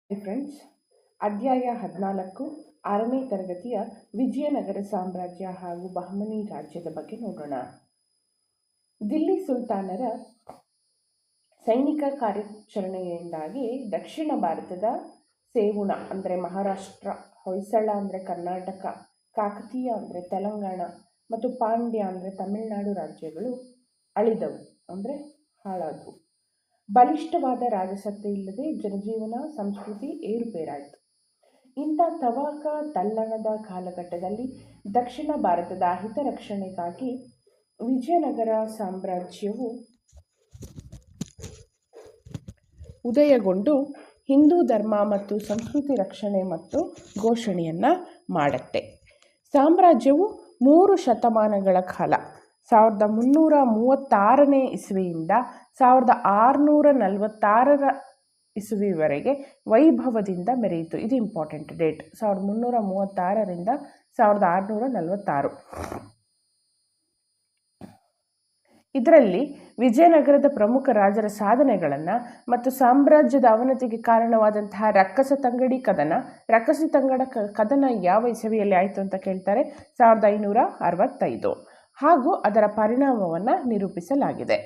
Friends, ಅಧ್ಯಾಯ 14 6ನೇ ತರಗತಿಯ ವಿಜಯನಗರ ಸಾಮ್ರಾಜ್ಯ ಹಾಗೂ ಬಹಮನಿ ರಾಜ್ಯದ ಬಗ್ಗೆ ನೋಡೋಣ. ದಿಲ್ಲಿ ಸುಲ್ತಾನರ ಸೈನಿಕ ಕಾರ್ಯಾಚರಣೆಯಿಂದಾಗಿ ದಕ್ಷಿಣ ಭಾರತದ ಸೇವುಣ ಅಂದರೆ ಮಹಾರಾಷ್ಟ್ರ, ಹೊಯ್ಸಳ ಅಂದರೆ ಕರ್ನಾಟಕ, ಕಾಕತೀಯ ಅಂದರೆ ತೆಲಂಗಾಣ ಮತ್ತು ಪಾಂಡ್ಯ ಅಂದರೆ ತಮಿಳುನಾಡು ರಾಜ್ಯಗಳು ಅಳಿದವು ಅಂದರೆ ಹಾಳಾದವು. ಬಲಿಷ್ಠವಾದ ರಾಜಸತ್ತೆ ಇಲ್ಲದೆ ಜನಜೀವನ ಸಂಸ್ಕೃತಿ ಏರುಪೇರಾಯಿತು. ಇಂಥ ತವಾಕ ತಲ್ಲಣದ ಕಾಲಘಟ್ಟದಲ್ಲಿ ದಕ್ಷಿಣ ಭಾರತದ ಹಿತರಕ್ಷಣೆಗಾಗಿ ವಿಜಯನಗರ ಸಾಮ್ರಾಜ್ಯವು ಉದಯಗೊಂಡು ಹಿಂದೂ ಧರ್ಮ ಮತ್ತು ಸಂಸ್ಕೃತಿ ರಕ್ಷಣೆ ಮತ್ತು ಘೋಷಣೆಯನ್ನು ಮಾಡುತ್ತೆ. ಸಾಮ್ರಾಜ್ಯವು 3 ಶತಮಾನಗಳ ಕಾಲ 1336ನೇ ಇಸವಿಯಿಂದ 1646 ಇಸವಿವರೆಗೆ ವೈಭವದಿಂದ ಮೆರೆಯಿತು. ಇದು ಇಂಪಾರ್ಟೆಂಟ್ ಡೇಟ್. 1336ರಿಂದ 1646. ಇದರಲ್ಲಿ ವಿಜಯನಗರದ ಪ್ರಮುಖ ರಾಜರ ಸಾಧನೆಗಳನ್ನು ಮತ್ತು ಸಾಮ್ರಾಜ್ಯದ ಅವನತಿಗೆ ಕಾರಣವಾದಂತಹ ರಕ್ಕಸ ತಂಗಡಿ ಕದನ ಯಾವ ಇಸವಿಯಲ್ಲಿ ಆಯಿತು ಅಂತ ಕೇಳ್ತಾರೆ. 1565 ಹಾಗೂ ಅದರ ಪರಿಣಾಮವನ್ನು ನಿರೂಪಿಸಲಾಗಿದೆ.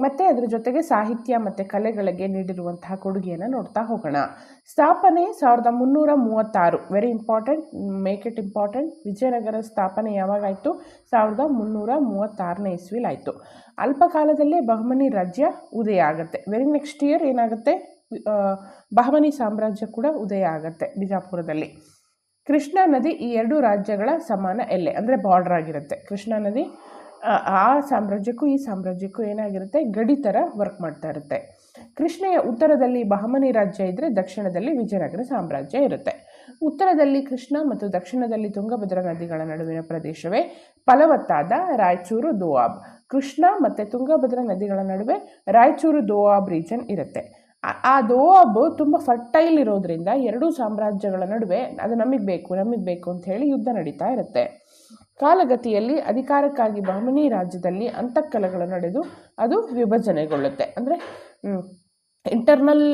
ಮತ್ತು ಅದರ ಜೊತೆಗೆ ಸಾಹಿತ್ಯ ಮತ್ತು ಕಲೆಗಳಿಗೆ ನೀಡಿರುವಂತಹ ಕೊಡುಗೆಯನ್ನು ನೋಡ್ತಾ ಹೋಗೋಣ. ಸ್ಥಾಪನೆ 1336. Very important, make it important. Vijayanagara ಸ್ಥಾಪನೆ ಯಾವಾಗಾಯಿತು? 1336ನೇ ಇಸ್ವಿಲಿ ಆಯಿತು. ಅಲ್ಪ ಕಾಲದಲ್ಲೇ ಬಹಮನಿ ರಾಜ್ಯ ಉದಯ ಆಗುತ್ತೆ. ವೆರಿ ನೆಕ್ಸ್ಟ್ ಇಯರ್ ಏನಾಗುತ್ತೆ? ಬಹಮನಿ ಸಾಮ್ರಾಜ್ಯ ಕೂಡ ಉದಯ ಆಗುತ್ತೆ ಬಿಜಾಪುರದಲ್ಲಿ. ಕೃಷ್ಣಾ ನದಿ ಈ 2 ರಾಜ್ಯಗಳ ಸಮಾನ ಎಲ್ಲೆ ಅಂದರೆ ಬಾರ್ಡರ್ ಆಗಿರುತ್ತೆ. ಕೃಷ್ಣಾ ನದಿ ಆ ಸಾಮ್ರಾಜ್ಯಕ್ಕೂ ಈ ಸಾಮ್ರಾಜ್ಯಕ್ಕೂ ಏನಾಗಿರುತ್ತೆ? ಗಡಿ ಥರ ವರ್ಕ್ ಮಾಡ್ತಾ ಇರುತ್ತೆ. ಕೃಷ್ಣೆಯ ಉತ್ತರದಲ್ಲಿ ಬಹಮನಿ ರಾಜ್ಯ ಇದ್ದರೆ ದಕ್ಷಿಣದಲ್ಲಿ ವಿಜಯನಗರ ಸಾಮ್ರಾಜ್ಯ ಇರುತ್ತೆ. ಉತ್ತರದಲ್ಲಿ ಕೃಷ್ಣ ಮತ್ತು ದಕ್ಷಿಣದಲ್ಲಿ ತುಂಗಭದ್ರಾ ನದಿಗಳ ನಡುವಿನ ಪ್ರದೇಶವೇ ಫಲವತ್ತಾದ ರಾಯಚೂರು ದೋಆಬ್. ಕೃಷ್ಣ ಮತ್ತು ತುಂಗಭದ್ರಾ ನದಿಗಳ ನಡುವೆ ರಾಯಚೂರು ದೋಆಬ್ ರೀಜನ್ ಇರುತ್ತೆ. ಆ ದೋಆಬ್ ತುಂಬ ಫರ್ಟೈಲ್ ಇರೋದ್ರಿಂದ 2 ಸಾಮ್ರಾಜ್ಯಗಳ ನಡುವೆ ಅದು ನಮಗೆ ಬೇಕು ಅಂತ ಹೇಳಿ ಯುದ್ಧ ನಡೀತಾ ಇರುತ್ತೆ. ಕಾಲಗತಿಯಲ್ಲಿ ಅಧಿಕಾರಕ್ಕಾಗಿ ಬಹಮನಿ ರಾಜ್ಯದಲ್ಲಿ ಅಂತಃಕಲಗಳು ನಡೆದು ಅದು ವಿಭಜನೆಗೊಳ್ಳುತ್ತೆ. ಅಂದರೆ ಇಂಟರ್ನಲ್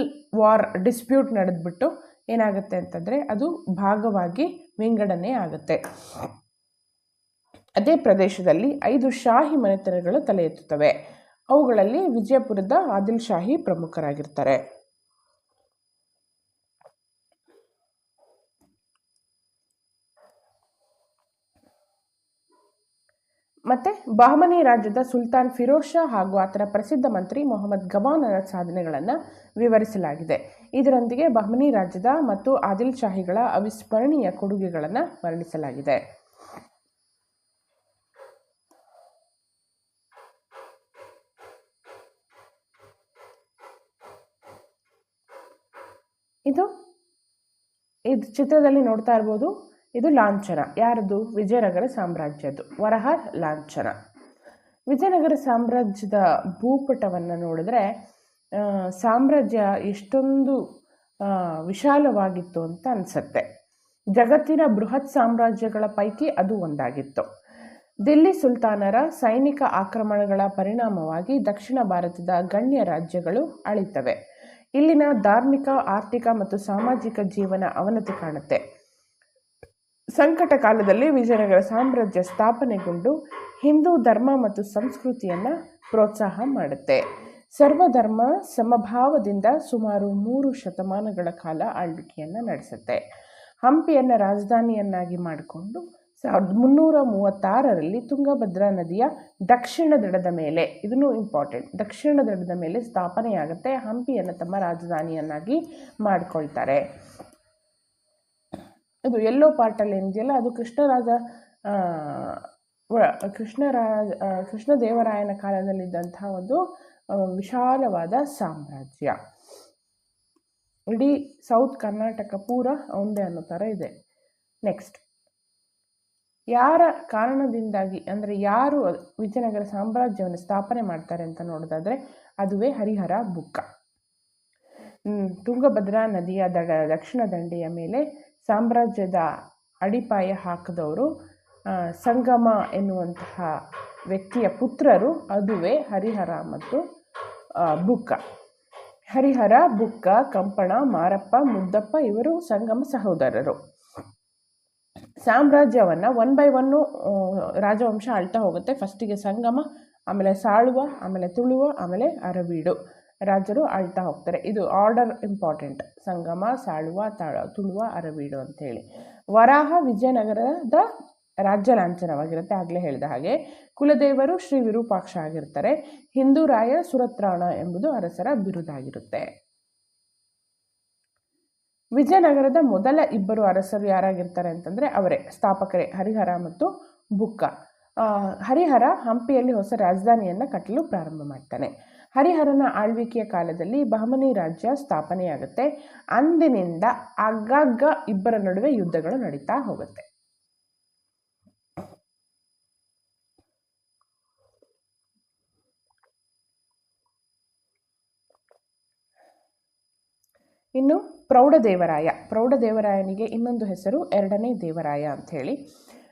ವಾರ್ ಡಿಸ್ಪ್ಯೂಟ್ ನಡೆದ್ಬಿಟ್ಟು ಏನಾಗುತ್ತೆ ಅಂತಂದರೆ ಅದು ಭಾಗವಾಗಿ ವಿಂಗಡಣೆ ಆಗುತ್ತೆ. ಅದೇ ಪ್ರದೇಶದಲ್ಲಿ 5 ಶಾಹಿ ಮನೆತನಗಳು ತಲೆ ಎತ್ತುತ್ತವೆ. ಅವುಗಳಲ್ಲಿ ವಿಜಯಪುರದ ಆದಿಲ್ ಶಾಹಿ ಪ್ರಮುಖರಾಗಿರ್ತಾರೆ. ಮತ್ತು ಬಹಮನಿ ರಾಜ್ಯದ ಸುಲ್ತಾನ್ ಫಿರೋಜ್ ಶಾ ಹಾಗೂ ಆತನ ಪ್ರಸಿದ್ಧ ಮಂತ್ರಿ ಮೊಹಮ್ಮದ್ ಗವಾನರ ಸಾಧನೆಗಳನ್ನು ವಿವರಿಸಲಾಗಿದೆ. ಇದರೊಂದಿಗೆ ಬಹಮನಿ ರಾಜ್ಯದ ಮತ್ತು ಆದಿಲ್ ಶಾಹಿಗಳ ಅವಿಸ್ಮರಣೀಯ ಕೊಡುಗೆಗಳನ್ನು ವರ್ಣಿಸಲಾಗಿದೆ. ಇದು ಚಿತ್ರದಲ್ಲಿ ನೋಡ್ತಾ ಇರ್ಬೋದು. ಇದು ಲಾಂಛನ. ಯಾರದು? ವಿಜಯನಗರ ಸಾಮ್ರಾಜ್ಯದ್ದು ವರಹಾರ್ ಲಾಂಛನ. ವಿಜಯನಗರ ಸಾಮ್ರಾಜ್ಯದ ಭೂಪಟವನ್ನು ನೋಡಿದ್ರೆ ಸಾಮ್ರಾಜ್ಯ ಎಷ್ಟೊಂದು ವಿಶಾಲವಾಗಿತ್ತು ಅಂತ ಅನಿಸುತ್ತೆ. ಜಗತ್ತಿನ ಬೃಹತ್ ಸಾಮ್ರಾಜ್ಯಗಳ ಪೈಕಿ ಅದು ಒಂದಾಗಿತ್ತು. ದಿಲ್ಲಿ ಸುಲ್ತಾನರ ಸೈನಿಕ ಆಕ್ರಮಣಗಳ ಪರಿಣಾಮವಾಗಿ ದಕ್ಷಿಣ ಭಾರತದ ಗಣ್ಯ ರಾಜ್ಯಗಳು ಅಳಿತವೆ. ಇಲ್ಲಿನ ಧಾರ್ಮಿಕ, ಆರ್ಥಿಕ ಮತ್ತು ಸಾಮಾಜಿಕ ಜೀವನ ಅವನತಿ ಕಾಣುತ್ತೆ. ಸಂಕಟ ಕಾಲದಲ್ಲಿ ವಿಜಯನಗರ ಸಾಮ್ರಾಜ್ಯ ಸ್ಥಾಪನೆಗೊಂಡು ಹಿಂದೂ ಧರ್ಮ ಮತ್ತು ಸಂಸ್ಕೃತಿಯನ್ನು ಪ್ರೋತ್ಸಾಹ ಮಾಡುತ್ತೆ. ಸರ್ವಧರ್ಮ ಸಮಭಾವದಿಂದ ಸುಮಾರು 3 ಶತಮಾನಗಳ ಕಾಲ ಆಳ್ವಿಕೆಯನ್ನು ನಡೆಸುತ್ತೆ. ಹಂಪಿಯನ್ನು ರಾಜಧಾನಿಯನ್ನಾಗಿ ಮಾಡಿಕೊಂಡು 1336ರಲ್ಲಿ ತುಂಗಭದ್ರಾ ನದಿಯ ದಕ್ಷಿಣ ದಡದ ಮೇಲೆ, ಇದನ್ನು ಇಂಪಾರ್ಟೆಂಟ್, ದಕ್ಷಿಣ ದಡದ ಮೇಲೆ ಸ್ಥಾಪನೆಯಾಗುತ್ತೆ. ಹಂಪಿಯನ್ನು ತಮ್ಮ ರಾಜಧಾನಿಯನ್ನಾಗಿ ಮಾಡಿಕೊಳ್ತಾರೆ. ಇದು ಎಲ್ಲೋ ಪಾರ್ಟಲ್ಲಿ ಏನಿದೆಯಲ್ಲ ಅದು ಕೃಷ್ಣದೇವರಾಯನ ಕಾಲದಲ್ಲಿದ್ದಂತಹ ಒಂದು ವಿಶಾಲವಾದ ಸಾಮ್ರಾಜ್ಯ. ಇಡೀ ಸೌತ್ ಕರ್ನಾಟಕ ಪೂರ ಒಂದೇ ಅನ್ನೋ ಥರ ಇದೆ. ನೆಕ್ಸ್ಟ್, ಯಾರ ಕಾರಣದಿಂದಾಗಿ ಅಂದರೆ ಯಾರು ವಿಜಯನಗರ ಸಾಮ್ರಾಜ್ಯವನ್ನು ಸ್ಥಾಪನೆ ಮಾಡ್ತಾರೆ ಅಂತ ನೋಡೋದಾದರೆ ಅದುವೇ ಹರಿಹರ ಬುಕ್ಕ. ತುಂಗಭದ್ರಾ ನದಿಯ ದಕ್ಷಿಣ ದಂಡೆಯ ಮೇಲೆ ಸಾಮ್ರಾಜ್ಯದ ಅಡಿಪಾಯ ಹಾಕಿದವರು ಸಂಗಮ ಎನ್ನುವಂತಹ ವ್ಯಕ್ತಿಯ ಪುತ್ರರು. ಅದುವೇ ಹರಿಹರ ಮತ್ತು ಬುಕ್ಕ. ಹರಿಹರ, ಬುಕ್ಕ, ಕಂಪಣ, ಮಾರಪ್ಪ, ಮುದ್ದಪ್ಪ ಇವರು ಸಂಗಮ ಸಹೋದರರು. ಸಾಮ್ರಾಜ್ಯವನ್ನು 1 by 1 ರಾಜವಂಶ ಆಳ್ತಾ ಹೋಗುತ್ತೆ. ಫಸ್ಟಿಗೆ ಸಂಗಮ, ಆಮೇಲೆ ಸಾಳುವ, ಆಮೇಲೆ ತುಳುವ, ಆಮೇಲೆ ಅರವೀಡು ರಾಜರು ಆಳ್ತಾ ಹೋಗ್ತಾರೆ. ಇದು ಆರ್ಡರ್ ಇಂಪಾರ್ಟೆಂಟ್: ಸಂಗಮ, ಸಾಳುವ, ತುಳುವ, ಅರವೀಡು ಅಂಥೇಳಿ. ವರಾಹ ವಿಜಯನಗರದ ರಾಜ್ಯ ಲಾಂಛನವಾಗಿರುತ್ತೆ, ಆಗಲೇ ಹೇಳಿದ ಹಾಗೆ. ಕುಲದೇವರು ಶ್ರೀ ವಿರೂಪಾಕ್ಷ ಆಗಿರ್ತಾರೆ. ಹಿಂದೂ ರಾಯ ಸುರತ್ರಾಣ ಎಂಬುದು ಅರಸರ ಬಿರುದಾಗಿರುತ್ತೆ. ವಿಜಯನಗರದ ಮೊದಲ ಇಬ್ಬರು ಅರಸರು ಯಾರಾಗಿರ್ತಾರೆ ಅಂತಂದರೆ ಅವರೇ ಸ್ಥಾಪಕರೇ, ಹರಿಹರ ಮತ್ತು ಬುಕ್ಕ. ಹರಿಹರ ಹಂಪಿಯಲ್ಲಿ ಹೊಸ ರಾಜಧಾನಿಯನ್ನು ಕಟ್ಟಲು ಪ್ರಾರಂಭ ಮಾಡ್ತಾನೆ. ಹರಿಹರನ ಆಳ್ವಿಕೆಯ ಕಾಲದಲ್ಲಿ ಬಹಮನಿ ರಾಜ್ಯ ಸ್ಥಾಪನೆಯಾಗುತ್ತೆ. ಅಂದಿನಿಂದ ಆಗಾಗ ಇಬ್ಬರ ನಡುವೆ ಯುದ್ಧಗಳು ನಡೀತಾ ಹೋಗುತ್ತೆ. ಇನ್ನು ಪ್ರೌಢದೇವರಾಯನಿಗೆ ಇನ್ನೊಂದು ಹೆಸರು ಎರಡನೇ ದೇವರಾಯ ಅಂಥೇಳಿ.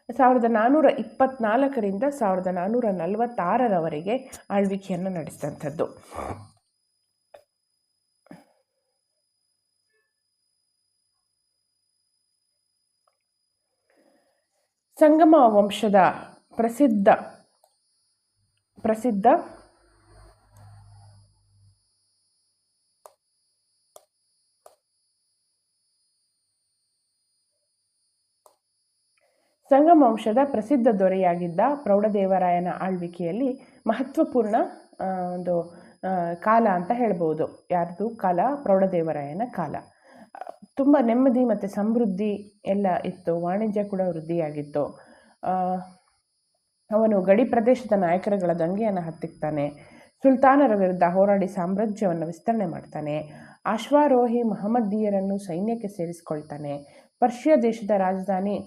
1424ರಿಂದ 1446ರವರೆಗೆ ಆಳ್ವಿಕೆಯನ್ನು ನಡೆಸಿದಂಥದ್ದು. ಸಂಗಮ ವಂಶದ ಪ್ರಸಿದ್ಧ ದೊರೆಯಾಗಿದ್ದ ಪ್ರೌಢದೇವರಾಯನ ಆಳ್ವಿಕೆಯಲ್ಲಿ ಮಹತ್ವಪೂರ್ಣ ಒಂದು ಕಾಲ ಅಂತ ಹೇಳ್ಬೋದು. ಯಾರ್ದು ಕಾಲ? ಪ್ರೌಢದೇವರಾಯನ ಕಾಲ. ತುಂಬ ನೆಮ್ಮದಿ ಮತ್ತು ಸಮೃದ್ಧಿ ಎಲ್ಲ ಇತ್ತು. ವಾಣಿಜ್ಯ ಕೂಡ ವೃದ್ಧಿಯಾಗಿತ್ತು. ಅವನು ಗಡಿ ಪ್ರದೇಶದ ನಾಯಕರುಗಳ ದಂಗೆಯನ್ನು ಹತ್ತಿಕ್ತಾನೆ. ಸುಲ್ತಾನರ ವಿರುದ್ಧ ಹೋರಾಡಿ ಸಾಮ್ರಾಜ್ಯವನ್ನು ವಿಸ್ತರಣೆ ಮಾಡ್ತಾನೆ. ಅಶ್ವಾರೋಹಿ ಮಹಮ್ಮದೀಯರನ್ನು ಸೈನ್ಯಕ್ಕೆ ಸೇರಿಸ್ಕೊಳ್ತಾನೆ. ಪರ್ಷಿಯಾ ದೇಶದ ರಾಜಧಾನಿ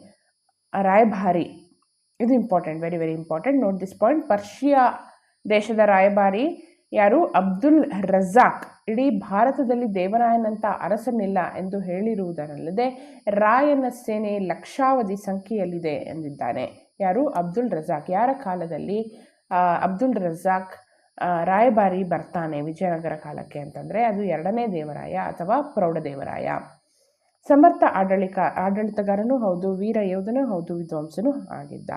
ರಾಯಭಾರಿ, ಇದು important, very very important, note this point. Persia ದೇಶದ ರಾಯಭಾರಿ ಯಾರು? ಅಬ್ದುಲ್ ರಜಾಕ್. ಇಡೀ ಭಾರತದಲ್ಲಿ ದೇವರಾಯನಂಥ ಅರಸನಿಲ್ಲ ಎಂದು ಹೇಳಿರುವುದರಲ್ಲದೆ ರಾಯನ ಸೇನೆ ಲಕ್ಷಾವಧಿ ಸಂಖ್ಯೆಯಲ್ಲಿದೆ ಎಂದಿದ್ದಾನೆ. ಯಾರು? ಅಬ್ದುಲ್ ರಜಾಕ್. ಯಾರ ಕಾಲದಲ್ಲಿ ಅಬ್ದುಲ್ ರಜಾಕ್ ರಾಯಭಾರಿ ಬರ್ತಾನೆ ವಿಜಯನಗರ ಕಾಲಕ್ಕೆ ಅಂತಂದರೆ ಅದು ಎರಡನೇ ದೇವರಾಯ ಅಥವಾ ಪ್ರೌಢದೇವರಾಯ. ಸಮರ್ಥ ಆಡಳಿತಗಾರನೂ ಹೌದು, ವೀರ ಯೋಧನೂ ಹೌದು, ವಿದ್ವಾಂಸನೂ ಆಗಿದ್ದ.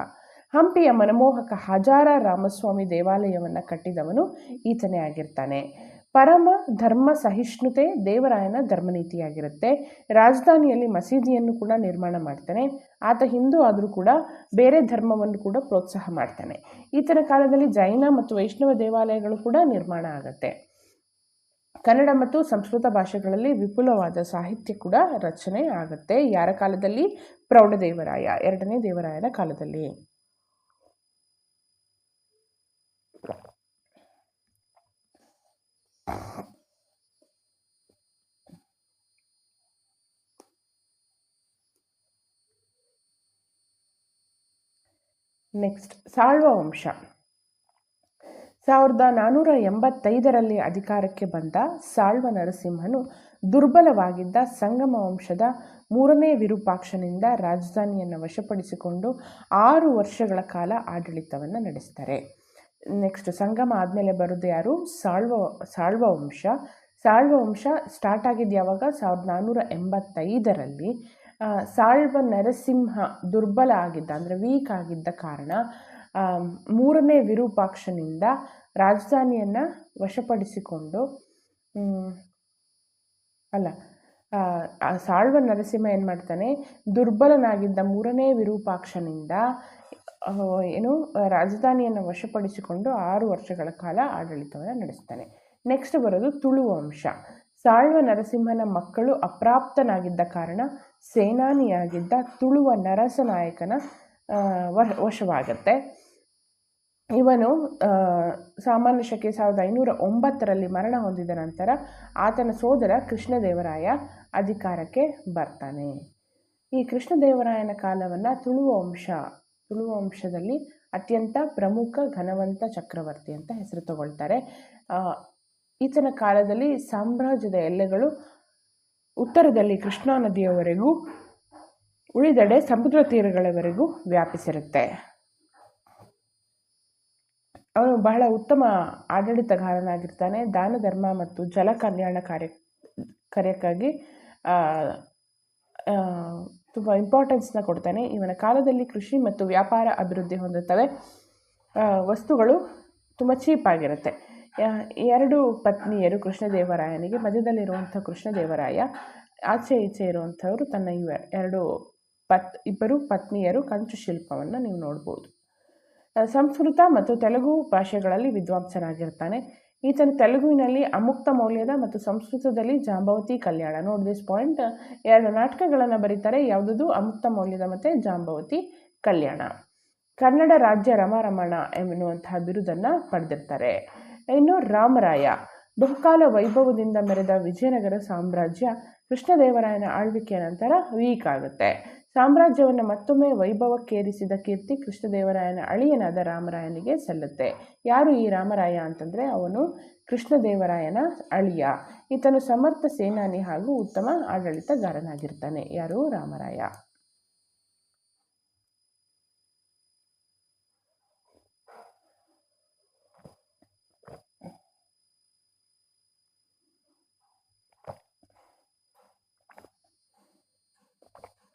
ಹಂಪಿಯ ಮನಮೋಹಕ ಹಾಜಾರ ರಾಮಸ್ವಾಮಿ ದೇವಾಲಯವನ್ನು ಕಟ್ಟಿದವನು ಈತನೇ ಆಗಿರ್ತಾನೆ. ಪರಮ ಧರ್ಮ ಸಹಿಷ್ಣುತೆ ದೇವರಾಯನ ಧರ್ಮನೀತಿಯಾಗಿರುತ್ತೆ. ರಾಜಧಾನಿಯಲ್ಲಿ ಮಸೀದಿಯನ್ನು ಕೂಡ ನಿರ್ಮಾಣ ಮಾಡ್ತಾನೆ. ಆತ ಹಿಂದೂ ಆದರೂ ಕೂಡ ಬೇರೆ ಧರ್ಮವನ್ನು ಕೂಡ ಪ್ರೋತ್ಸಾಹ ಮಾಡ್ತಾನೆ. ಈತನ ಕಾಲದಲ್ಲಿ ಜೈನ ಮತ್ತು ವೈಷ್ಣವ ದೇವಾಲಯಗಳು ಕೂಡ ನಿರ್ಮಾಣ ಆಗುತ್ತೆ. ಕನ್ನಡ ಮತ್ತು ಸಂಸ್ಕೃತ ಭಾಷೆಗಳಲ್ಲಿ ವಿಪುಲವಾದ ಸಾಹಿತ್ಯ ಕೂಡ ರಚನೆ ಆಗುತ್ತೆ. ಯಾರ ಕಾಲದಲ್ಲಿ? ಪ್ರೌಢದೇವರಾಯ, ಎರಡನೇ ದೇವರಾಯನ ಕಾಲದಲ್ಲಿ. ನೆಕ್ಸ್ಟ್, ಸಾಳ್ವ ವಂಶ. 1485ರಲ್ಲಿ ಅಧಿಕಾರಕ್ಕೆ ಬಂದ ಸಾಳ್ವ ನರಸಿಂಹನು ದುರ್ಬಲವಾಗಿದ್ದ ಸಂಗಮ ವಂಶದ 3ನೇ ವಿರೂಪಾಕ್ಷನಿಂದ ರಾಜಧಾನಿಯನ್ನು ವಶಪಡಿಸಿಕೊಂಡು 6 ವರ್ಷಗಳ ಕಾಲ ಆಡಳಿತವನ್ನು ನಡೆಸ್ತಾರೆ. ನೆಕ್ಸ್ಟ್, ಸಂಗಮ ಆದಮೇಲೆ ಬರೋದು ಯಾರು? ಸಾಳ್ವ ವಂಶ. ಸಾಳ್ವ ವಂಶ ಸ್ಟಾರ್ಟ್ ಆಗಿದ್ದು ಯಾವಾಗ? 1485ರಲ್ಲಿ. ಸಾಳ್ವ ನರಸಿಂಹ ದುರ್ಬಲ ಆಗಿದ್ದ, ಅಂದರೆ ವೀಕ್ ಆಗಿದ್ದ ಕಾರಣ 3ನೇ ವಿರೂಪಾಕ್ಷನಿಂದ ರಾಜಧಾನಿಯನ್ನು ವಶಪಡಿಸಿಕೊಂಡು ಸಾಳ್ವ ನರಸಿಂಹ ಏನು ಮಾಡ್ತಾನೆ? ದುರ್ಬಲನಾಗಿದ್ದ 3ನೇ ವಿರೂಪಾಕ್ಷನಿಂದ ರಾಜಧಾನಿಯನ್ನು ವಶಪಡಿಸಿಕೊಂಡು 6 ವರ್ಷಗಳ ಕಾಲ ಆಡಳಿತವನ್ನು ನಡೆಸ್ತಾನೆ. ನೆಕ್ಸ್ಟ್ ಬರೋದು ತುಳು ವಂಶ. ಸಾಳ್ವ ನರಸಿಂಹನ ಮಕ್ಕಳು ಅಪ್ರಾಪ್ತನಾಗಿದ್ದ ಕಾರಣ ಸೇನಾನಿಯಾಗಿದ್ದ ತುಳುವ ನರಸನಾಯಕನ ವಶವಾಗುತ್ತೆ. ಇವನು ಸಾಮಾನ್ಯ ಶಕೆ 1509ರಲ್ಲಿ ಮರಣ ಹೊಂದಿದ ನಂತರ ಆತನ ಸೋದರ ಕೃಷ್ಣದೇವರಾಯ ಅಧಿಕಾರಕ್ಕೆ ಬರ್ತಾನೆ. ಈ ಕೃಷ್ಣದೇವರಾಯನ ಕಾಲವನ್ನು ತುಳು ವಂಶದಲ್ಲಿ ಅತ್ಯಂತ ಪ್ರಮುಖ ಘನವಂತ ಚಕ್ರವರ್ತಿ ಅಂತ ಹೆಸರು ತಗೊಳ್ತಾರೆ. ಈತನ ಕಾಲದಲ್ಲಿ ಸಾಮ್ರಾಜ್ಯದ ಎಲ್ಲೆಗಳು ಉತ್ತರದಲ್ಲಿ ಕೃಷ್ಣಾ ನದಿಯವರೆಗೂ, ಉಳಿದೆಡೆ ಸಮುದ್ರ ತೀರಗಳವರೆಗೂ ವ್ಯಾಪಿಸಿರುತ್ತೆ. ಅವನು ಬಹಳ ಉತ್ತಮ ಆಡಳಿತಗಾರನಾಗಿರ್ತಾನೆ. ದಾನ ಧರ್ಮ ಮತ್ತು ಜಲ ಕಲ್ಯಾಣ ಕಾರ್ಯಕ್ಕಾಗಿ ತುಂಬ ಇಂಪಾರ್ಟೆನ್ಸ್ನ ಕೊಡ್ತಾನೆ. ಇವನ ಕಾಲದಲ್ಲಿ ಕೃಷಿ ಮತ್ತು ವ್ಯಾಪಾರ ಅಭಿವೃದ್ಧಿ ಹೊಂದುತ್ತವೆ. ವಸ್ತುಗಳು ತುಂಬ ಚೀಪಾಗಿರುತ್ತೆ. 2 ಪತ್ನಿಯರು ಕೃಷ್ಣದೇವರಾಯನಿಗೆ. ಮಧ್ಯದಲ್ಲಿರುವಂಥ ಕೃಷ್ಣದೇವರಾಯ, ಆಚೆ ಈಚೆ ಇರುವಂಥವರು ತನ್ನ ಇಬ್ಬರು ಪತ್ನಿಯರು ಕಂಚು ಶಿಲ್ಪವನ್ನು ನೀವು ನೋಡ್ಬೋದು. ಸಂಸ್ಕೃತ ಮತ್ತು ತೆಲುಗು ಭಾಷೆಗಳಲ್ಲಿ ವಿದ್ವಾಂಸನಾಗಿರ್ತಾನೆ. ಈತನು ತೆಲುಗುವಿನಲ್ಲಿ ಅಮುಕ್ತ ಮೌಲ್ಯದ ಮತ್ತು ಸಂಸ್ಕೃತದಲ್ಲಿ Jambavati Kalyana. Note this point. 2 ನಾಟಕಗಳನ್ನು ಬರೀತಾರೆ. ಯಾವುದದು? ಅಮುಕ್ತ ಮೌಲ್ಯದ ಮತ್ತು ಜಾಂಬವತಿ ಕಲ್ಯಾಣ. ಕನ್ನಡ ರಾಜ್ಯ ರಮರಮಣ ಎನ್ನುವಂತಹ ಬಿರುದನ್ನು ಪಡೆದಿರ್ತಾರೆ. ಇನ್ನು ರಾಮರಾಯ, ಬಹುಕಾಲ ವೈಭವದಿಂದ ಮೆರೆದ ವಿಜಯನಗರ ಸಾಮ್ರಾಜ್ಯ ಕೃಷ್ಣದೇವರಾಯನ ಆಳ್ವಿಕೆಯ ನಂತರ ವೀಕ್ ಆಗುತ್ತೆ. ಸಾಮ್ರಾಜ್ಯವನ್ನು ಮತ್ತೊಮ್ಮೆ ವೈಭವಕ್ಕೇರಿಸಿದ ಕೀರ್ತಿ ಕೃಷ್ಣದೇವರಾಯನ ಅಳಿಯನಾದ ರಾಮರಾಯನಿಗೆ ಸಲ್ಲುತ್ತೆ. ಯಾರು ಈ ರಾಮರಾಯ ಅಂತಂದರೆ ಅವನು ಕೃಷ್ಣದೇವರಾಯನ ಅಳಿಯ. ಈತನು ಸಮರ್ಥ ಸೇನಾನಿ ಹಾಗೂ ಉತ್ತಮ ಆಡಳಿತಗಾರನಾಗಿರ್ತಾನೆ. ಯಾರು? ರಾಮರಾಯ.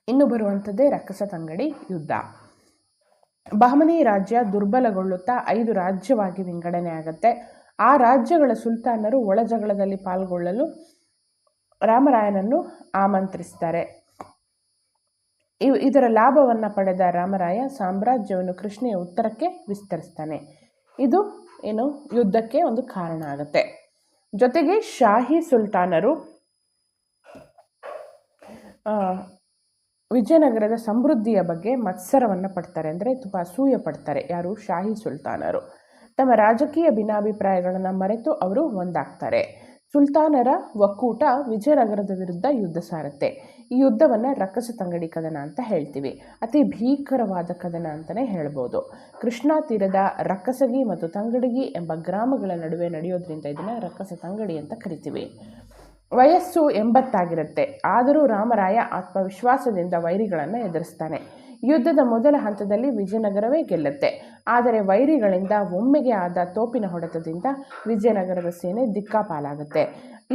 ಇನ್ನು ಬರುವಂಥದ್ದೇ ರಕ್ಕಸ ತಂಗಡಿ ಯುದ್ಧ. ಬಹಮನಿ ರಾಜ್ಯ ದುರ್ಬಲಗೊಳ್ಳುತ್ತಾ 5 ರಾಜ್ಯವಾಗಿ ವಿಂಗಡಣೆ ಆಗುತ್ತೆ. ಆ ರಾಜ್ಯಗಳ ಸುಲ್ತಾನರು ಒಳ ಜಗಳದಲ್ಲಿ ಪಾಲ್ಗೊಳ್ಳಲು ರಾಮರಾಯನನ್ನು ಆಮಂತ್ರಿಸ್ತಾರೆ. ಇದರ ಲಾಭವನ್ನು ಪಡೆದ ರಾಮರಾಯ ಸಾಮ್ರಾಜ್ಯವನ್ನು ಕೃಷ್ಣೆಯ ಉತ್ತರಕ್ಕೆ ವಿಸ್ತರಿಸ್ತಾನೆ. ಇದು ಯುದ್ಧಕ್ಕೆ ಒಂದು ಕಾರಣ ಆಗುತ್ತೆ. ಜೊತೆಗೆ ಶಾಹಿ ಸುಲ್ತಾನರು ವಿಜಯನಗರದ ಸಮೃದ್ಧಿಯ ಬಗ್ಗೆ ಮತ್ಸರವನ್ನು ಪಡ್ತಾರೆ, ಅಂದರೆ ತುಂಬ ಅಸೂಯೆ ಪಡ್ತಾರೆ. ಯಾರು? ಶಾಹಿ ಸುಲ್ತಾನರು. ತಮ್ಮ ರಾಜಕೀಯ ಭಿನ್ನಾಭಿಪ್ರಾಯಗಳನ್ನು ಮರೆತು ಅವರು ಒಂದಾಗ್ತಾರೆ. ಸುಲ್ತಾನರ ಒಕ್ಕೂಟ ವಿಜಯನಗರದ ವಿರುದ್ಧ ಯುದ್ಧ ಸಾರುತ್ತೆ. ಈ ಯುದ್ಧವನ್ನು ರಕ್ಕಸ ತಂಗಡಿ ಕದನ ಅಂತ ಹೇಳ್ತೀವಿ. ಅತಿ ಭೀಕರವಾದ ಕದನ ಅಂತಲೇ ಹೇಳ್ಬೋದು. ಕೃಷ್ಣಾ ತೀರದ ರಕ್ಕಸಗಿ ಮತ್ತು ತಂಗಡಗಿ ಎಂಬ ಗ್ರಾಮಗಳ ನಡುವೆ ನಡೆಯೋದ್ರಿಂದ ಇದನ್ನು ರಕ್ಕಸ ತಂಗಡಿ ಅಂತ ಕರಿತೀವಿ. ವಯಸ್ಸು 80 ಆಗಿರುತ್ತೆ. ಆದರೂ ರಾಮರಾಯ ಆತ್ಮವಿಶ್ವಾಸದಿಂದ ವೈರಿಗಳನ್ನು ಎದುರಿಸ್ತಾನೆ. ಯುದ್ಧದ ಮೊದಲ ಹಂತದಲ್ಲಿ ವಿಜಯನಗರವೇ ಗೆಲ್ಲುತ್ತೆ. ಆದರೆ ವೈರಿಗಳಿಂದ ಒಮ್ಮೆಗೆ ಆದ ತೋಪಿನ ಹೊಡೆತದಿಂದ ವಿಜಯನಗರದ ಸೇನೆ ದಿಕ್ಕಾಪಾಲಾಗುತ್ತೆ.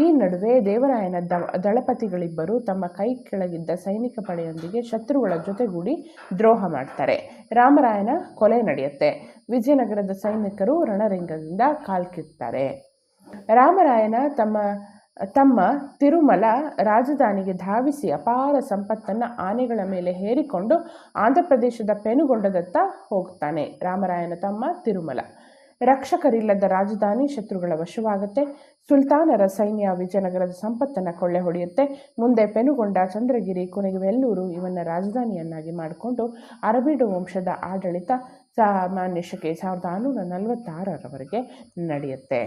ಈ ನಡುವೆ ದೇವರಾಯನ ದಳಪತಿಗಳಿಬ್ಬರು ತಮ್ಮ ಕೈ ಕೆಳಗಿದ್ದ ಸೈನಿಕ ಪಡೆಯೊಂದಿಗೆ ಶತ್ರುಗಳ ಜೊತೆಗೂಡಿ ದ್ರೋಹ ಮಾಡ್ತಾರೆ. ರಾಮರಾಯನ ಕೊಲೆ ನಡೆಯುತ್ತೆ. ವಿಜಯನಗರದ ಸೈನಿಕರು ರಣರಂಗದಿಂದ ಕಾಲ್ಕಿರ್ತಾರೆ. ರಾಮರಾಯನ ತಮ್ಮ ತಿರುಮಲ ರಾಜಧಾನಿಗೆ ಧಾವಿಸಿ ಅಪಾರ ಸಂಪತ್ತನ್ನು ಆನೆಗಳ ಮೇಲೆ ಹೇರಿಕೊಂಡು ಆಂಧ್ರಪ್ರದೇಶದ ಪೆನುಗೊಂಡದತ್ತ ಹೋಗ್ತಾನೆ. ರಾಮರಾಯನ ತಮ್ಮ ತಿರುಮಲ. ರಕ್ಷಕರಿಲ್ಲದ ರಾಜಧಾನಿ ಶತ್ರುಗಳ ವಶವಾಗುತ್ತೆ. ಸುಲ್ತಾನರ ಸೈನ್ಯ ವಿಜಯನಗರದ ಸಂಪತ್ತನ್ನು ಕೊಳ್ಳೆ ಹೊಡೆಯುತ್ತೆ. ಮುಂದೆ ಪೆನುಗೊಂಡ, ಚಂದ್ರಗಿರಿ, ಕೊನೆಗೆ ವೆಲ್ಲೂರು ಇವನ್ನ ರಾಜಧಾನಿಯನ್ನಾಗಿ ಮಾಡಿಕೊಂಡು ಅರಬೀಡು ವಂಶದ ಆಡಳಿತ ಸಾಮಾನ್ಯ ಶಕೆ 1446ರವರೆಗೆ ನಡೆಯುತ್ತೆ.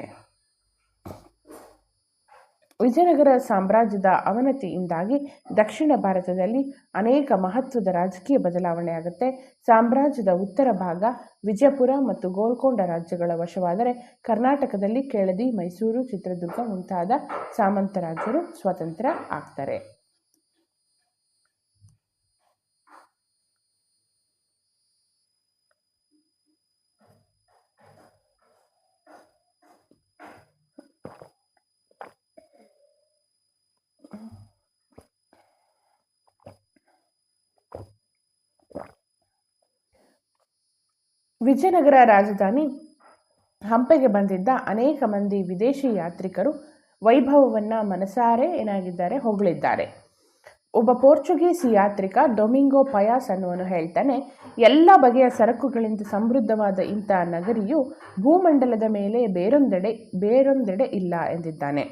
ವಿಜಯನಗರ ಸಾಮ್ರಾಜ್ಯದ ಅವನತಿಯಿಂದಾಗಿ ದಕ್ಷಿಣ ಭಾರತದಲ್ಲಿ ಅನೇಕ ಮಹತ್ವದ ರಾಜಕೀಯ ಬದಲಾವಣೆ ಆಗುತ್ತೆ. ಸಾಮ್ರಾಜ್ಯದ ಉತ್ತರ ಭಾಗ ವಿಜಯಪುರ ಮತ್ತು ಗೋಲ್ಕೊಂಡ ರಾಜ್ಯಗಳ ವಶವಾದರೆ ಕರ್ನಾಟಕದಲ್ಲಿ ಕೆಳದಿ, ಮೈಸೂರು, ಚಿತ್ರದುರ್ಗ ಮುಂತಾದ ಸಾಮಂತ ರಾಜ್ಯರು ಸ್ವತಂತ್ರ ಆಗ್ತಾರೆ. ವಿಜಯನಗರ ರಾಜಧಾನಿ ಹಂಪೆಗೆ ಬಂದಿದ್ದ ಅನೇಕ ಮಂದಿ ವಿದೇಶಿ ಯಾತ್ರಿಕರು ವೈಭವವನ್ನು ಮನಸಾರೆ ಹೊಗಳಿದ್ದಾರೆ. ಒಬ್ಬ ಪೋರ್ಚುಗೀಸ್ ಯಾತ್ರಿಕ ಡೊಮಿಂಗೋ ಪಯಾಸ್ ಅನ್ನುವನು ಹೇಳ್ತಾನೆ, ಎಲ್ಲ ಬಗೆಯ ಸರಕುಗಳಿಂದ ಸಮೃದ್ಧವಾದ ಇಂಥ ನಗರಿಯು ಭೂಮಂಡಲದ ಮೇಲೆ ಬೇರೊಂದೆಡೆ ಇಲ್ಲ ಎಂದಿದ್ದಾನೆ.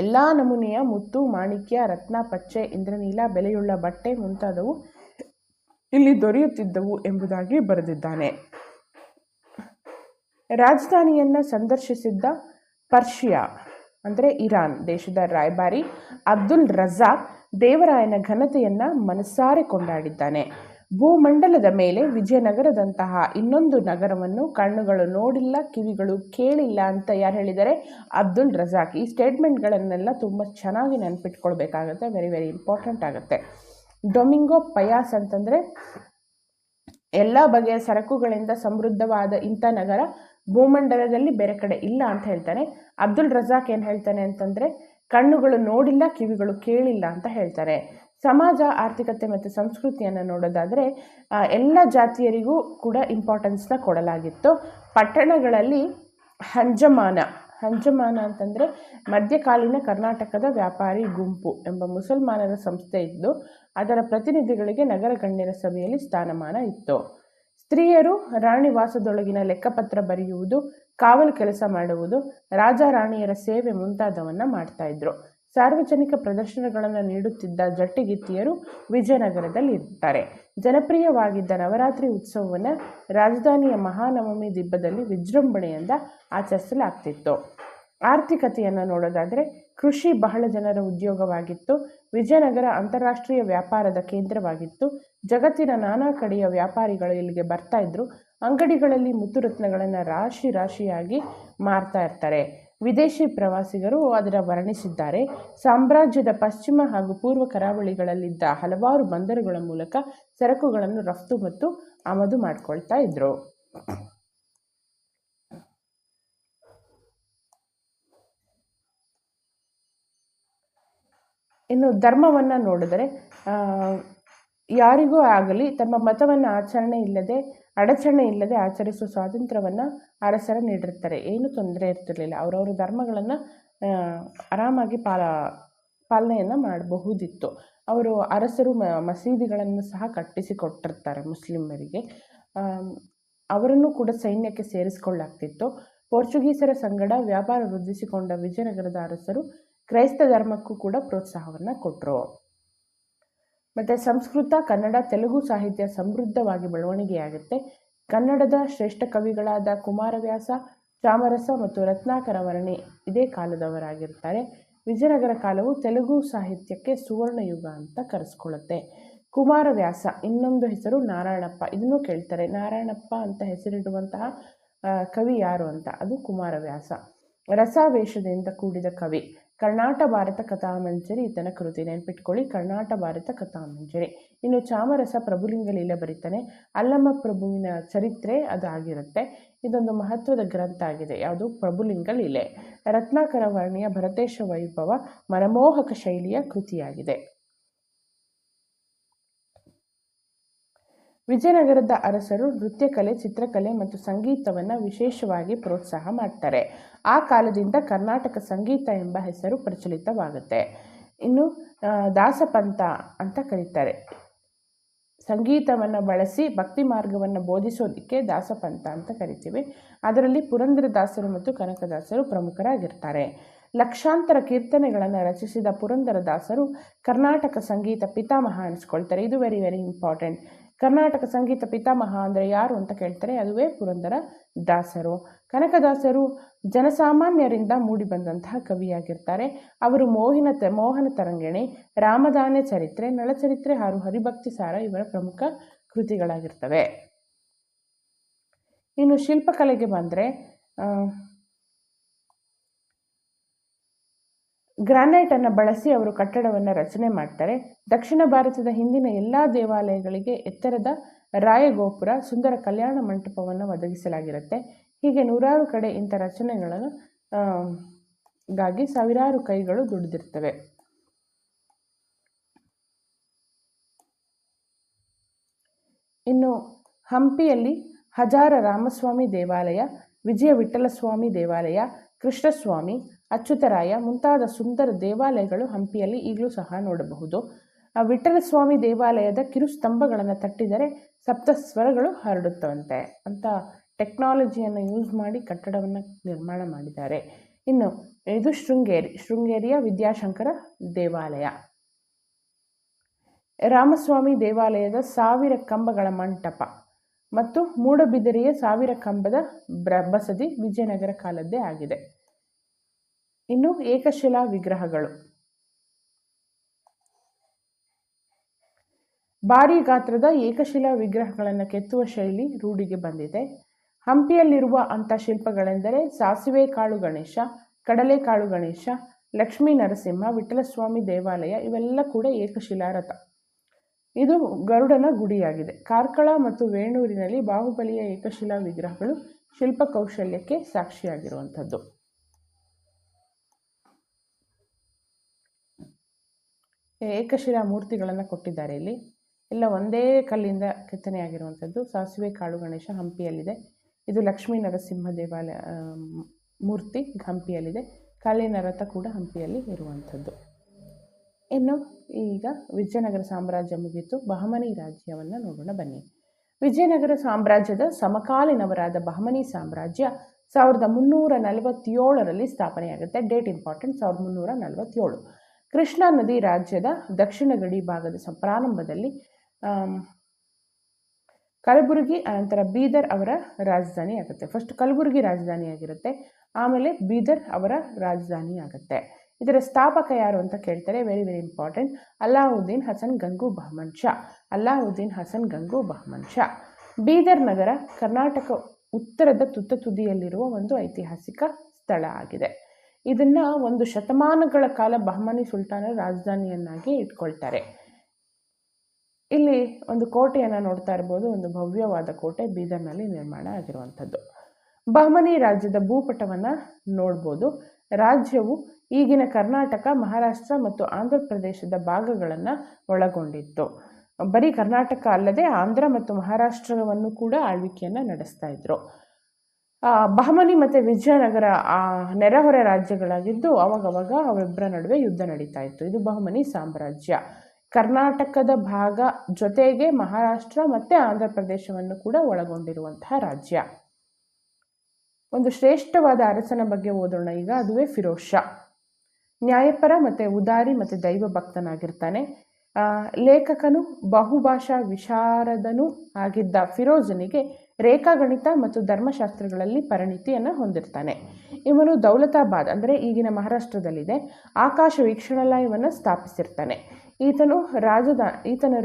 ಎಲ್ಲ ನಮೂನೆಯ ಮುತ್ತು, ಮಾಣಿಕ್ಯ, ರತ್ನ, ಪಚ್ಚೆ, ಇಂದ್ರನೀಲ, ಬೆಲೆಯುಳ್ಳ ಬಟ್ಟೆ ಮುಂತಾದವು ಇಲ್ಲಿ ದೊರೆಯುತ್ತಿದ್ದವು ಎಂಬುದಾಗಿ ಬರೆದಿದ್ದಾನೆ. ರಾಜಧಾನಿಯನ್ನು ಸಂದರ್ಶಿಸಿದ್ದ ಪರ್ಷಿಯಾ ಅಂದರೆ ಇರಾನ್ ದೇಶದ ರಾಯಭಾರಿ ಅಬ್ದುಲ್ ರಜಾಕ್ ದೇವರಾಯನ ಘನತೆಯನ್ನು ಮನಸಾರೆ ಕೊಂಡಾಡಿದ್ದಾನೆ. ಭೂಮಂಡಲದ ಮೇಲೆ ವಿಜಯನಗರದಂತಹ ಇನ್ನೊಂದು ನಗರವನ್ನು ಕಣ್ಣುಗಳು ನೋಡಿಲ್ಲ, ಕಿವಿಗಳು ಕೇಳಿಲ್ಲ ಅಂತ ಯಾರು ಹೇಳಿದ್ದಾರೆ? ಅಬ್ದುಲ್ ರಜಾಕ್. ಈ ಸ್ಟೇಟ್ಮೆಂಟ್ಗಳನ್ನೆಲ್ಲ ತುಂಬ ಚೆನ್ನಾಗಿ ನೆನಪಿಟ್ಕೊಳ್ಬೇಕಾಗತ್ತೆ. ವೆರಿ ವೆರಿ ಇಂಪಾರ್ಟೆಂಟ್ ಆಗುತ್ತೆ. ಡೊಮಿಂಗೋ ಪಯಾಸ್ ಅಂತಂದರೆ ಎಲ್ಲ ಬಗೆಯ ಸರಕುಗಳಿಂದ ಸಮೃದ್ಧವಾದ ಇಂಥ ನಗರ ಭೂಮಂಡಲದಲ್ಲಿ ಬೇರೆ ಕಡೆ ಇಲ್ಲ ಅಂತ ಹೇಳ್ತಾನೆ. ಅಬ್ದುಲ್ ರಜಾಕ್ ಏನು ಹೇಳ್ತಾನೆ ಅಂತಂದರೆ, ಕಣ್ಣುಗಳು ನೋಡಿಲ್ಲ, ಕಿವಿಗಳು ಕೇಳಿಲ್ಲ ಅಂತ ಹೇಳ್ತಾರೆ. ಸಮಾಜ, ಆರ್ಥಿಕತೆ ಮತ್ತು ಸಂಸ್ಕೃತಿಯನ್ನು ನೋಡೋದಾದರೆ ಎಲ್ಲ ಜಾತಿಯರಿಗೂ ಕೂಡ ಇಂಪಾರ್ಟೆನ್ಸ್ನ ಕೊಡಲಾಗಿತ್ತು. ಪಟ್ಟಣಗಳಲ್ಲಿ ಹಂಜಮಾನ ಅಂತಂದರೆ ಮಧ್ಯಕಾಲೀನ ಕರ್ನಾಟಕದ ವ್ಯಾಪಾರಿ ಗುಂಪು ಎಂಬ ಮುಸಲ್ಮಾನರ ಸಂಸ್ಥೆ ಇದ್ದು, ಅದರ ಪ್ರತಿನಿಧಿಗಳಿಗೆ ನಗರ ಗಣ್ಯರ ಸಭೆಯಲ್ಲಿ ಸ್ಥಾನಮಾನ ಇತ್ತು. ಸ್ತ್ರೀಯರು ರಾಣಿವಾಸದೊಳಗಿನ ಲೆಕ್ಕಪತ್ರ ಬರೆಯುವುದು, ಕಾವಲು ಕೆಲಸ ಮಾಡುವುದು, ರಾಜ ರಾಣಿಯರ ಸೇವೆ ಮುಂತಾದವನ್ನು ಮಾಡ್ತಾಯಿದ್ರು. ಸಾರ್ವಜನಿಕ ಪ್ರದರ್ಶನಗಳನ್ನು ನೀಡುತ್ತಿದ್ದ ಜಟ್ಟಿಗಿತ್ತಿಯರು ವಿಜಯನಗರದಲ್ಲಿ ಇರ್ತಾರೆ. ಜನಪ್ರಿಯವಾಗಿದ್ದ ನವರಾತ್ರಿ ಉತ್ಸವವನ್ನು ರಾಜಧಾನಿಯ ಮಹಾನವಮಿ ದಿಬ್ಬದಲ್ಲಿ ವಿಜೃಂಭಣೆಯಿಂದ ಆಚರಿಸಲಾಗ್ತಿತ್ತು. ಆರ್ಥಿಕತೆಯನ್ನು ನೋಡೋದಾದರೆ ಕೃಷಿ ಬಹಳ ಜನರ ಉದ್ಯೋಗವಾಗಿತ್ತು. ವಿಜಯನಗರ ಅಂತಾರಾಷ್ಟ್ರೀಯ ವ್ಯಾಪಾರದ ಕೇಂದ್ರವಾಗಿತ್ತು. ಜಗತ್ತಿನ ನಾನಾ ಕಡೆಯ ವ್ಯಾಪಾರಿಗಳು ಇಲ್ಲಿಗೆ ಬರ್ತಾ ಇದ್ರು. ಅಂಗಡಿಗಳಲ್ಲಿ ಮುತ್ತುರತ್ನಗಳನ್ನು ರಾಶಿಯಾಗಿ ಮಾರ್ತಾ ಇರ್ತಾರೆ. ವಿದೇಶಿ ಪ್ರವಾಸಿಗರು ಅದರ ವರ್ಣಿಸಿದ್ದಾರೆ. ಸಾಮ್ರಾಜ್ಯದ ಪಶ್ಚಿಮ ಹಾಗೂ ಪೂರ್ವ ಕರಾವಳಿಗಳಲ್ಲಿದ್ದ ಹಲವಾರು ಬಂದರುಗಳ ಮೂಲಕ ಸರಕುಗಳನ್ನು ರಫ್ತು ಮತ್ತು ಆಮದು ಮಾಡ್ಕೊಳ್ತಾ ಇದ್ರು. ಇನ್ನು ಧರ್ಮವನ್ನು ನೋಡಿದರೆ ಯಾರಿಗೂ ಆಗಲಿ ತಮ್ಮ ಮತವನ್ನು ಅಡಚಣೆ ಇಲ್ಲದೆ ಆಚರಿಸುವ ಸ್ವಾತಂತ್ರ್ಯವನ್ನು ಅರಸರು ನೀಡಿರ್ತಾರೆ. ಏನೂ ತೊಂದರೆ ಇರ್ತಿರಲಿಲ್ಲ. ಅವರವರ ಧರ್ಮಗಳನ್ನು ಆರಾಮಾಗಿ ಪಾಲನೆಯನ್ನು ಮಾಡಬಹುದಿತ್ತು. ಅವರು ಅರಸರು ಮಸೀದಿಗಳನ್ನು ಸಹ ಕಟ್ಟಿಸಿಕೊಟ್ಟಿರ್ತಾರೆ ಮುಸ್ಲಿಮರಿಗೆ. ಅವರನ್ನು ಕೂಡ ಸೈನ್ಯಕ್ಕೆ ಸೇರಿಸಿಕೊಳ್ಳಲಾಗ್ತಿತ್ತು. ಪೋರ್ಚುಗೀಸರ ಸಂಗಡ ವ್ಯಾಪಾರ ವೃದ್ಧಿಸಿಕೊಂಡ ವಿಜಯನಗರದ ಅರಸರು ಕ್ರೈಸ್ತ ಧರ್ಮಕ್ಕೂ ಕೂಡ ಪ್ರೋತ್ಸಾಹವನ್ನು ಕೊಟ್ಟರು. ಮತ್ತು ಸಂಸ್ಕೃತ, ಕನ್ನಡ, ತೆಲುಗು ಸಾಹಿತ್ಯ ಸಮೃದ್ಧವಾಗಿ ಬೆಳವಣಿಗೆಯಾಗುತ್ತೆ. ಕನ್ನಡದ ಶ್ರೇಷ್ಠ ಕವಿಗಳಾದ ಕುಮಾರವ್ಯಾಸ, ಚಾಮರಸ ಮತ್ತು ರತ್ನಾಕರ ವರ್ಣಿ ಇದೇ ಕಾಲದವರಾಗಿರ್ತಾರೆ. ವಿಜಯನಗರ ಕಾಲವು ತೆಲುಗು ಸಾಹಿತ್ಯಕ್ಕೆ ಸುವರ್ಣ ಯುಗ ಅಂತ ಕರೆಸ್ಕೊಳ್ಳುತ್ತೆ. ಕುಮಾರವ್ಯಾಸ ಇನ್ನೊಂದು ಹೆಸರು ನಾರಾಯಣಪ್ಪ. ಇದನ್ನು ಕೇಳ್ತಾರೆ, ನಾರಾಯಣಪ್ಪ ಅಂತ ಹೆಸರಿಡುವಂತಹ ಕವಿ ಯಾರು ಅಂತ. ಅದು ಕುಮಾರವ್ಯಾಸ. ರಸಾವೇಶದಿಂದ ಕೂಡಿದ ಕವಿ. ಕರ್ನಾಟ ಭಾರತ ಕಥಾಮಂಜರಿ ಈತನ ಕೃತಿ. ನೆನ್ಪಿಟ್ಕೊಳ್ಳಿ, ಕರ್ನಾಟ ಭಾರತ ಕಥಾಮಂಜರಿ. ಇನ್ನು ಚಾಮರಸ ಪ್ರಭುಲಿಂಗ ಲೀಲೆ ಬರೀತಾನೆ. ಅಲ್ಲಮ್ಮ ಪ್ರಭುವಿನ ಚರಿತ್ರೆ ಅದಾಗಿರುತ್ತೆ. ಇದೊಂದು ಮಹತ್ವದ ಗ್ರಂಥ ಆಗಿದೆ. ಯಾವುದು? ಪ್ರಭುಲಿಂಗ ಲೀಲೆ. ರತ್ನಾಕರ ವರ್ಣಿಯ ಭರತೇಶ ವೈಭವ ಮನಮೋಹಕ ಶೈಲಿಯ ಕೃತಿಯಾಗಿದೆ. ವಿಜಯನಗರದ ಅರಸರು ನೃತ್ಯಕಲೆ, ಚಿತ್ರಕಲೆ ಮತ್ತು ಸಂಗೀತವನ್ನು ವಿಶೇಷವಾಗಿ ಪ್ರೋತ್ಸಾಹ ಮಾಡ್ತಾರೆ. ಆ ಕಾಲದಿಂದ ಕರ್ನಾಟಕ ಸಂಗೀತ ಎಂಬ ಹೆಸರು ಪ್ರಚಲಿತವಾಗುತ್ತೆ. ಇನ್ನು ದಾಸಪಂಥ ಅಂತ ಕರೀತಾರೆ. ಸಂಗೀತವನ್ನು ಬಳಸಿ ಭಕ್ತಿ ಮಾರ್ಗವನ್ನು ಬೋಧಿಸೋದಕ್ಕೆ ದಾಸಪಂಥ ಅಂತ ಕರಿತೀವಿ. ಅದರಲ್ಲಿ ಪುರಂದರದಾಸರು ಮತ್ತು ಕನಕದಾಸರು ಪ್ರಮುಖರಾಗಿರ್ತಾರೆ. ಲಕ್ಷಾಂತರ ಕೀರ್ತನೆಗಳನ್ನು ರಚಿಸಿದ ಪುರಂದರದಾಸರು ಕರ್ನಾಟಕ ಸಂಗೀತ ಪಿತಾಮಹ ಅನಿಸ್ಕೊಳ್ತಾರೆ. ಇದು ವೆರಿ ವೆರಿ ಇಂಪಾರ್ಟೆಂಟ್. ಕರ್ನಾಟಕ ಸಂಗೀತ ಪಿತಾಮಹ ಅಂದರೆ ಯಾರು ಅಂತ ಕೇಳ್ತಾರೆ, ಅದುವೇ ಪುರಂದರ ದಾಸರು. ಕನಕದಾಸರು ಜನಸಾಮಾನ್ಯರಿಂದ ಮೂಡಿಬಂದಂತಹ ಕವಿಯಾಗಿರ್ತಾರೆ. ಅವರು ಮೋಹನ ತರಂಗಿಣಿ, ರಾಮದಾನ ಚರಿತ್ರೆ, ನಳಚರಿತ್ರೆ ಹಾಗೂ ಹರಿಭಕ್ತಿ ಸಾರ ಇವರ ಪ್ರಮುಖ ಕೃತಿಗಳಾಗಿರ್ತವೆ. ಇನ್ನು ಶಿಲ್ಪಕಲೆಗೆ ಬಂದರೆ ಗ್ರಾನೈಟನ್ನು ಬಳಸಿ ಅವರು ಕಟ್ಟಡವನ್ನು ರಚನೆ ಮಾಡ್ತಾರೆ. ದಕ್ಷಿಣ ಭಾರತದ ಹಿಂದಿನ ಎಲ್ಲ ದೇವಾಲಯಗಳಿಗೆ ಎತ್ತರದ ರಾಯಗೋಪುರ, ಸುಂದರ ಕಲ್ಯಾಣ ಮಂಟಪವನ್ನು ಒದಗಿಸಲಾಗಿರುತ್ತೆ. ಹೀಗೆ ನೂರಾರು ಕಡೆ ಇಂಥ ರಚನೆಗಳನ್ನು ಗಾಗಿ ಸಾವಿರಾರು ಕೈಗಳು ದುಡಿದಿರ್ತವೆ. ಇನ್ನು ಹಂಪಿಯಲ್ಲಿ ಹಜಾರ ರಾಮಸ್ವಾಮಿ ದೇವಾಲಯ, ವಿಜಯ ವಿಠಲಸ್ವಾಮಿ ದೇವಾಲಯ, ಕೃಷ್ಣಸ್ವಾಮಿ, ಅಚ್ಯುತರಾಯ ಮುಂತಾದ ಸುಂದರ ದೇವಾಲಯಗಳು ಹಂಪಿಯಲ್ಲಿ ಈಗಲೂ ಸಹ ನೋಡಬಹುದು. ವಿಠಲಸ್ವಾಮಿ ದೇವಾಲಯದ ಕಿರುಸ್ತಂಭಗಳನ್ನು ತಟ್ಟಿದರೆ ಸಪ್ತಸ್ವರಗಳು ಹರಡುತ್ತವಂತೆ ಅಂತ ಟೆಕ್ನಾಲಜಿಯನ್ನು ಯೂಸ್ ಮಾಡಿ ಕಟ್ಟಡವನ್ನು ನಿರ್ಮಾಣ ಮಾಡಿದ್ದಾರೆ. ಇನ್ನು ಇದು ಶೃಂಗೇರಿಯ ವಿದ್ಯಾಶಂಕರ ದೇವಾಲಯ. ರಾಮಸ್ವಾಮಿ ದೇವಾಲಯದ 1000 ಕಂಬಗಳ ಮಂಟಪ ಮತ್ತು ಮೂಡಬಿದಿರೆಯ 1000 ಕಂಬದ ಬಸದಿ ವಿಜಯನಗರ ಕಾಲದ್ದೇ ಆಗಿದೆ. ಇನ್ನು ಏಕಶಿಲಾ ವಿಗ್ರಹಗಳು. ಭಾರೀ ಗಾತ್ರದ ಏಕಶಿಲಾ ವಿಗ್ರಹಗಳನ್ನು ಕೆತ್ತುವ ಶೈಲಿ ರೂಢಿಗೆ ಬಂದಿದೆ. ಹಂಪಿಯಲ್ಲಿರುವ ಅಂಥ ಶಿಲ್ಪಗಳೆಂದರೆ ಸಾಸಿವೆ ಕಾಳು ಗಣೇಶ, ಕಡಲೆಕಾಳು ಗಣೇಶ, ಲಕ್ಷ್ಮೀ ನರಸಿಂಹ, ವಿಠಲಸ್ವಾಮಿ ದೇವಾಲಯ ಇವೆಲ್ಲ ಕೂಡ ಏಕಶಿಲಾ ರಥ. ಇದು ಗರುಡನ ಗುಡಿಯಾಗಿದೆ. ಕಾರ್ಕಳ ಮತ್ತು ವೇಣೂರಿನಲ್ಲಿ ಬಾಹುಬಲಿಯ ಏಕಶಿಲಾ ವಿಗ್ರಹಗಳು ಶಿಲ್ಪಕೌಶಲ್ಯಕ್ಕೆ ಸಾಕ್ಷಿಯಾಗಿರುವಂಥದ್ದು. ಏಕಶಿಲಾ ಮೂರ್ತಿಗಳನ್ನು ಕೊಟ್ಟಿದ್ದಾರೆ ಇಲ್ಲಿ. ಎಲ್ಲ ಒಂದೇ ಕಲ್ಲಿಂದ ಕೆತ್ತನೆಯಾಗಿರುವಂಥದ್ದು. ಸಾಸಿವೆ ಕಾಳು ಗಣೇಶ ಹಂಪಿಯಲ್ಲಿದೆ. ಇದು ಲಕ್ಷ್ಮೀ ನರಸಿಂಹ ದೇವಾಲಯ ಮೂರ್ತಿ ಹಂಪಿಯಲ್ಲಿದೆ. ಕಾಳಿನ ರಥ ಕೂಡ ಹಂಪಿಯಲ್ಲಿ ಇರುವಂಥದ್ದು. ಇನ್ನು ಈಗ ವಿಜಯನಗರ ಸಾಮ್ರಾಜ್ಯ ಮುಗಿತು. ಬಹಮನಿ ರಾಜ್ಯವನ್ನು ನೋಡೋಣ ಬನ್ನಿ. ವಿಜಯನಗರ ಸಾಮ್ರಾಜ್ಯದ ಸಮಕಾಲೀನವರಾದ ಬಹಮನಿ ಸಾಮ್ರಾಜ್ಯ 1347ರಲ್ಲಿ ಸ್ಥಾಪನೆಯಾಗುತ್ತೆ. Date important, 1347. ಕೃಷ್ಣಾ ನದಿ ರಾಜ್ಯದ ದಕ್ಷಿಣ ಗಡಿ ಭಾಗದ ಪ್ರಾರಂಭದಲ್ಲಿ ಕಲಬುರಗಿ ಅನಂತರ ಬೀದರ್ ಅವರ ರಾಜಧಾನಿ ಆಗುತ್ತೆ. ಫಸ್ಟ್ ಕಲಬುರಗಿ ರಾಜಧಾನಿ ಆಗಿರುತ್ತೆ, ಆಮೇಲೆ ಬೀದರ್ ಅವರ ರಾಜಧಾನಿ ಆಗುತ್ತೆ. ಇದರ ಸ್ಥಾಪಕ ಯಾರು ಅಂತ ಕೇಳ್ತಾರೆ. Very very important. Alauddin Hasan Gangu Bahman Shah. Alauddin Hasan Gangu Bahman Shah. Bidar ನಗರ ಕರ್ನಾಟಕ ಉತ್ತರದ ತುತ್ತ ತುದಿಯಲ್ಲಿರುವ ಒಂದು ಐತಿಹಾಸಿಕ ಸ್ಥಳ ಆಗಿದೆ. ಇದನ್ನು ಒಂದು ಶತಮಾನಗಳ ಕಾಲ ಬಹಮನಿ ಸುಲ್ತಾನರ ರಾಜಧಾನಿಯನ್ನಾಗಿ ಇಟ್ಕೊಳ್ತಾರೆ. ಇಲ್ಲಿ ಒಂದು ಕೋಟೆಯನ್ನು ನೋಡ್ತಾ ಇರ್ಬೋದು. ಒಂದು ಭವ್ಯವಾದ ಕೋಟೆ ಬೀದರ್ನಲ್ಲಿ ನಿರ್ಮಾಣ ಆಗಿರುವಂಥದ್ದು. ಬಹಮನಿ ರಾಜ್ಯದ ಭೂಪಟವನ್ನು ನೋಡ್ಬೋದು. ರಾಜ್ಯವು ಈಗಿನ ಕರ್ನಾಟಕ, ಮಹಾರಾಷ್ಟ್ರ ಮತ್ತು ಆಂಧ್ರ ಪ್ರದೇಶದ ಭಾಗಗಳನ್ನು ಒಳಗೊಂಡಿತ್ತು. ಬರೀ ಕರ್ನಾಟಕ ಅಲ್ಲದೆ ಆಂಧ್ರ ಮತ್ತು ಮಹಾರಾಷ್ಟ್ರವನ್ನು ಕೂಡ ಆಳ್ವಿಕೆಯನ್ನು ನಡೆಸ್ತಾ ಇದ್ರು. ಬಹಮನಿ ಮತ್ತು ವಿಜಯನಗರ ನೆರೆಹೊರೆ ರಾಜ್ಯಗಳಾಗಿದ್ದು ಅವಾಗವಾಗ ಅವರಿಬ್ಬರ ನಡುವೆ ಯುದ್ಧ ನಡೀತಾ ಇತ್ತು. ಇದು ಬಹಮನಿ ಸಾಮ್ರಾಜ್ಯ. ಕರ್ನಾಟಕದ ಭಾಗ ಜೊತೆಗೆ ಮಹಾರಾಷ್ಟ್ರ ಮತ್ತು ಆಂಧ್ರ ಪ್ರದೇಶವನ್ನು ಕೂಡ ಒಳಗೊಂಡಿರುವಂತಹ ರಾಜ್ಯ. ಒಂದು ಶ್ರೇಷ್ಠವಾದ ಅರಸನ ಬಗ್ಗೆ ಓದೋಣ ಈಗ. ಅದುವೇ ಫಿರೋಜ್ ಶಾ. ನ್ಯಾಯಪರ ಮತ್ತು ಉದಾರಿ ಮತ್ತು ದೈವ ಭಕ್ತನಾಗಿರ್ತಾನೆ. ಲೇಖಕನು ಬಹುಭಾಷಾ ವಿಶಾರದನೂ ಆಗಿದ್ದ ಫಿರೋಜನಿಗೆ ರೇಖಾಗಣಿತ ಮತ್ತು ಧರ್ಮಶಾಸ್ತ್ರಗಳಲ್ಲಿ ಪರಿಣಿತಿಯನ್ನು ಹೊಂದಿರ್ತಾನೆ. ಇವನು ದೌಲತಾಬಾದ್ ಅಂದರೆ ಈಗಿನ ಮಹಾರಾಷ್ಟ್ರದಲ್ಲಿದೆ ಆಕಾಶ ವೀಕ್ಷಣಾಲಯವನ್ನು ಸ್ಥಾಪಿಸಿರ್ತಾನೆ. ಈತನ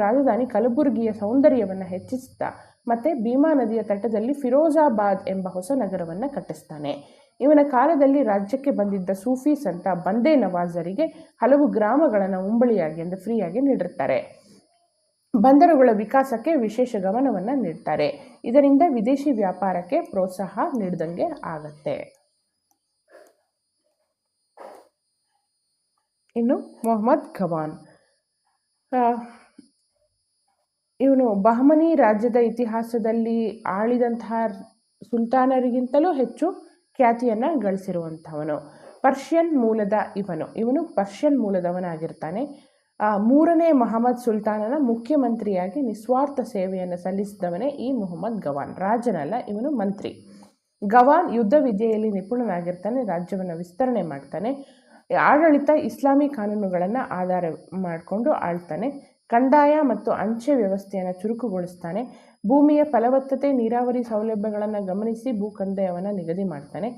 ರಾಜಧಾನಿ ಕಲಬುರಗಿಯ ಸೌಂದರ್ಯವನ್ನು ಹೆಚ್ಚಿಸುತ್ತಾ ಮತ್ತು ಭೀಮಾ ನದಿಯ ತಟದಲ್ಲಿ ಫಿರೋಜಾಬಾದ್ ಎಂಬ ಹೊಸ ನಗರವನ್ನು ಕಟ್ಟಿಸ್ತಾನೆ. ಇವನ ಕಾಲದಲ್ಲಿ ರಾಜ್ಯಕ್ಕೆ ಬಂದಿದ್ದ ಸೂಫಿ ಸಂತ ಬಂದೇ ನವಾಜರಿಗೆ ಹಲವು ಗ್ರಾಮಗಳನ್ನು ಉಂಬಳಿಯಾಗಿ ಅಂದರೆ ಫ್ರೀಯಾಗಿ ನೀಡಿರ್ತಾರೆ. ಬಂದರುಗಳ ವಿಕಾಸಕ್ಕೆ ವಿಶೇಷ ಗಮನವನ್ನು ನೀಡ್ತಾರೆ. ಇದರಿಂದ ವಿದೇಶಿ ವ್ಯಾಪಾರಕ್ಕೆ ಪ್ರೋತ್ಸಾಹ ನೀಡಿದಂಗೆ ಆಗತ್ತೆ. ಇನ್ನು ಮೊಹಮ್ಮದ್ ಗವಾನ್. ಇವನು ಬಹಮನಿ ರಾಜ್ಯದ ಇತಿಹಾಸದಲ್ಲಿ ಆಳಿದಂತಹ ಸುಲ್ತಾನರಿಗಿಂತಲೂ ಹೆಚ್ಚು ಖ್ಯಾತಿಯನ್ನು ಗಳಿಸಿರುವಂಥವನು. ಪರ್ಷಿಯನ್ ಮೂಲದ ಇವನು ಪರ್ಷಿಯನ್ ಮೂಲದವನಾಗಿರ್ತಾನೆ. ಮೂರನೇ ಮಹಮ್ಮದ್ ಸುಲ್ತಾನನ ಮುಖ್ಯಮಂತ್ರಿಯಾಗಿ ನಿಸ್ವಾರ್ಥ ಸೇವೆಯನ್ನು ಸಲ್ಲಿಸಿದವನೇ ಈ ಮೊಹಮ್ಮದ್ ಗವಾನ್. ರಾಜನಲ್ಲ, ಇವನು ಮಂತ್ರಿ. ಗವಾನ್ ಯುದ್ಧ ವಿದ್ಯೆಯಲ್ಲಿ ನಿಪುಣನಾಗಿರ್ತಾನೆ. ರಾಜ್ಯವನ್ನು ವಿಸ್ತರಣೆ ಮಾಡ್ತಾನೆ. ಆಡಳಿತ ಇಸ್ಲಾಮಿ ಕಾನೂನುಗಳನ್ನು ಆಧಾರ ಮಾಡಿಕೊಂಡು ಆಳ್ತಾನೆ. ಕಂದಾಯ ಮತ್ತು ಅಂಚೆ ವ್ಯವಸ್ಥೆಯನ್ನು ಚುರುಕುಗೊಳಿಸ್ತಾನೆ. ಭೂಮಿಯ ಫಲವತ್ತತೆ, ನೀರಾವರಿ ಸೌಲಭ್ಯಗಳನ್ನು ಗಮನಿಸಿ ಭೂ ಕಂದಾಯವನ್ನು ನಿಗದಿ ಮಾಡ್ತಾನೆ.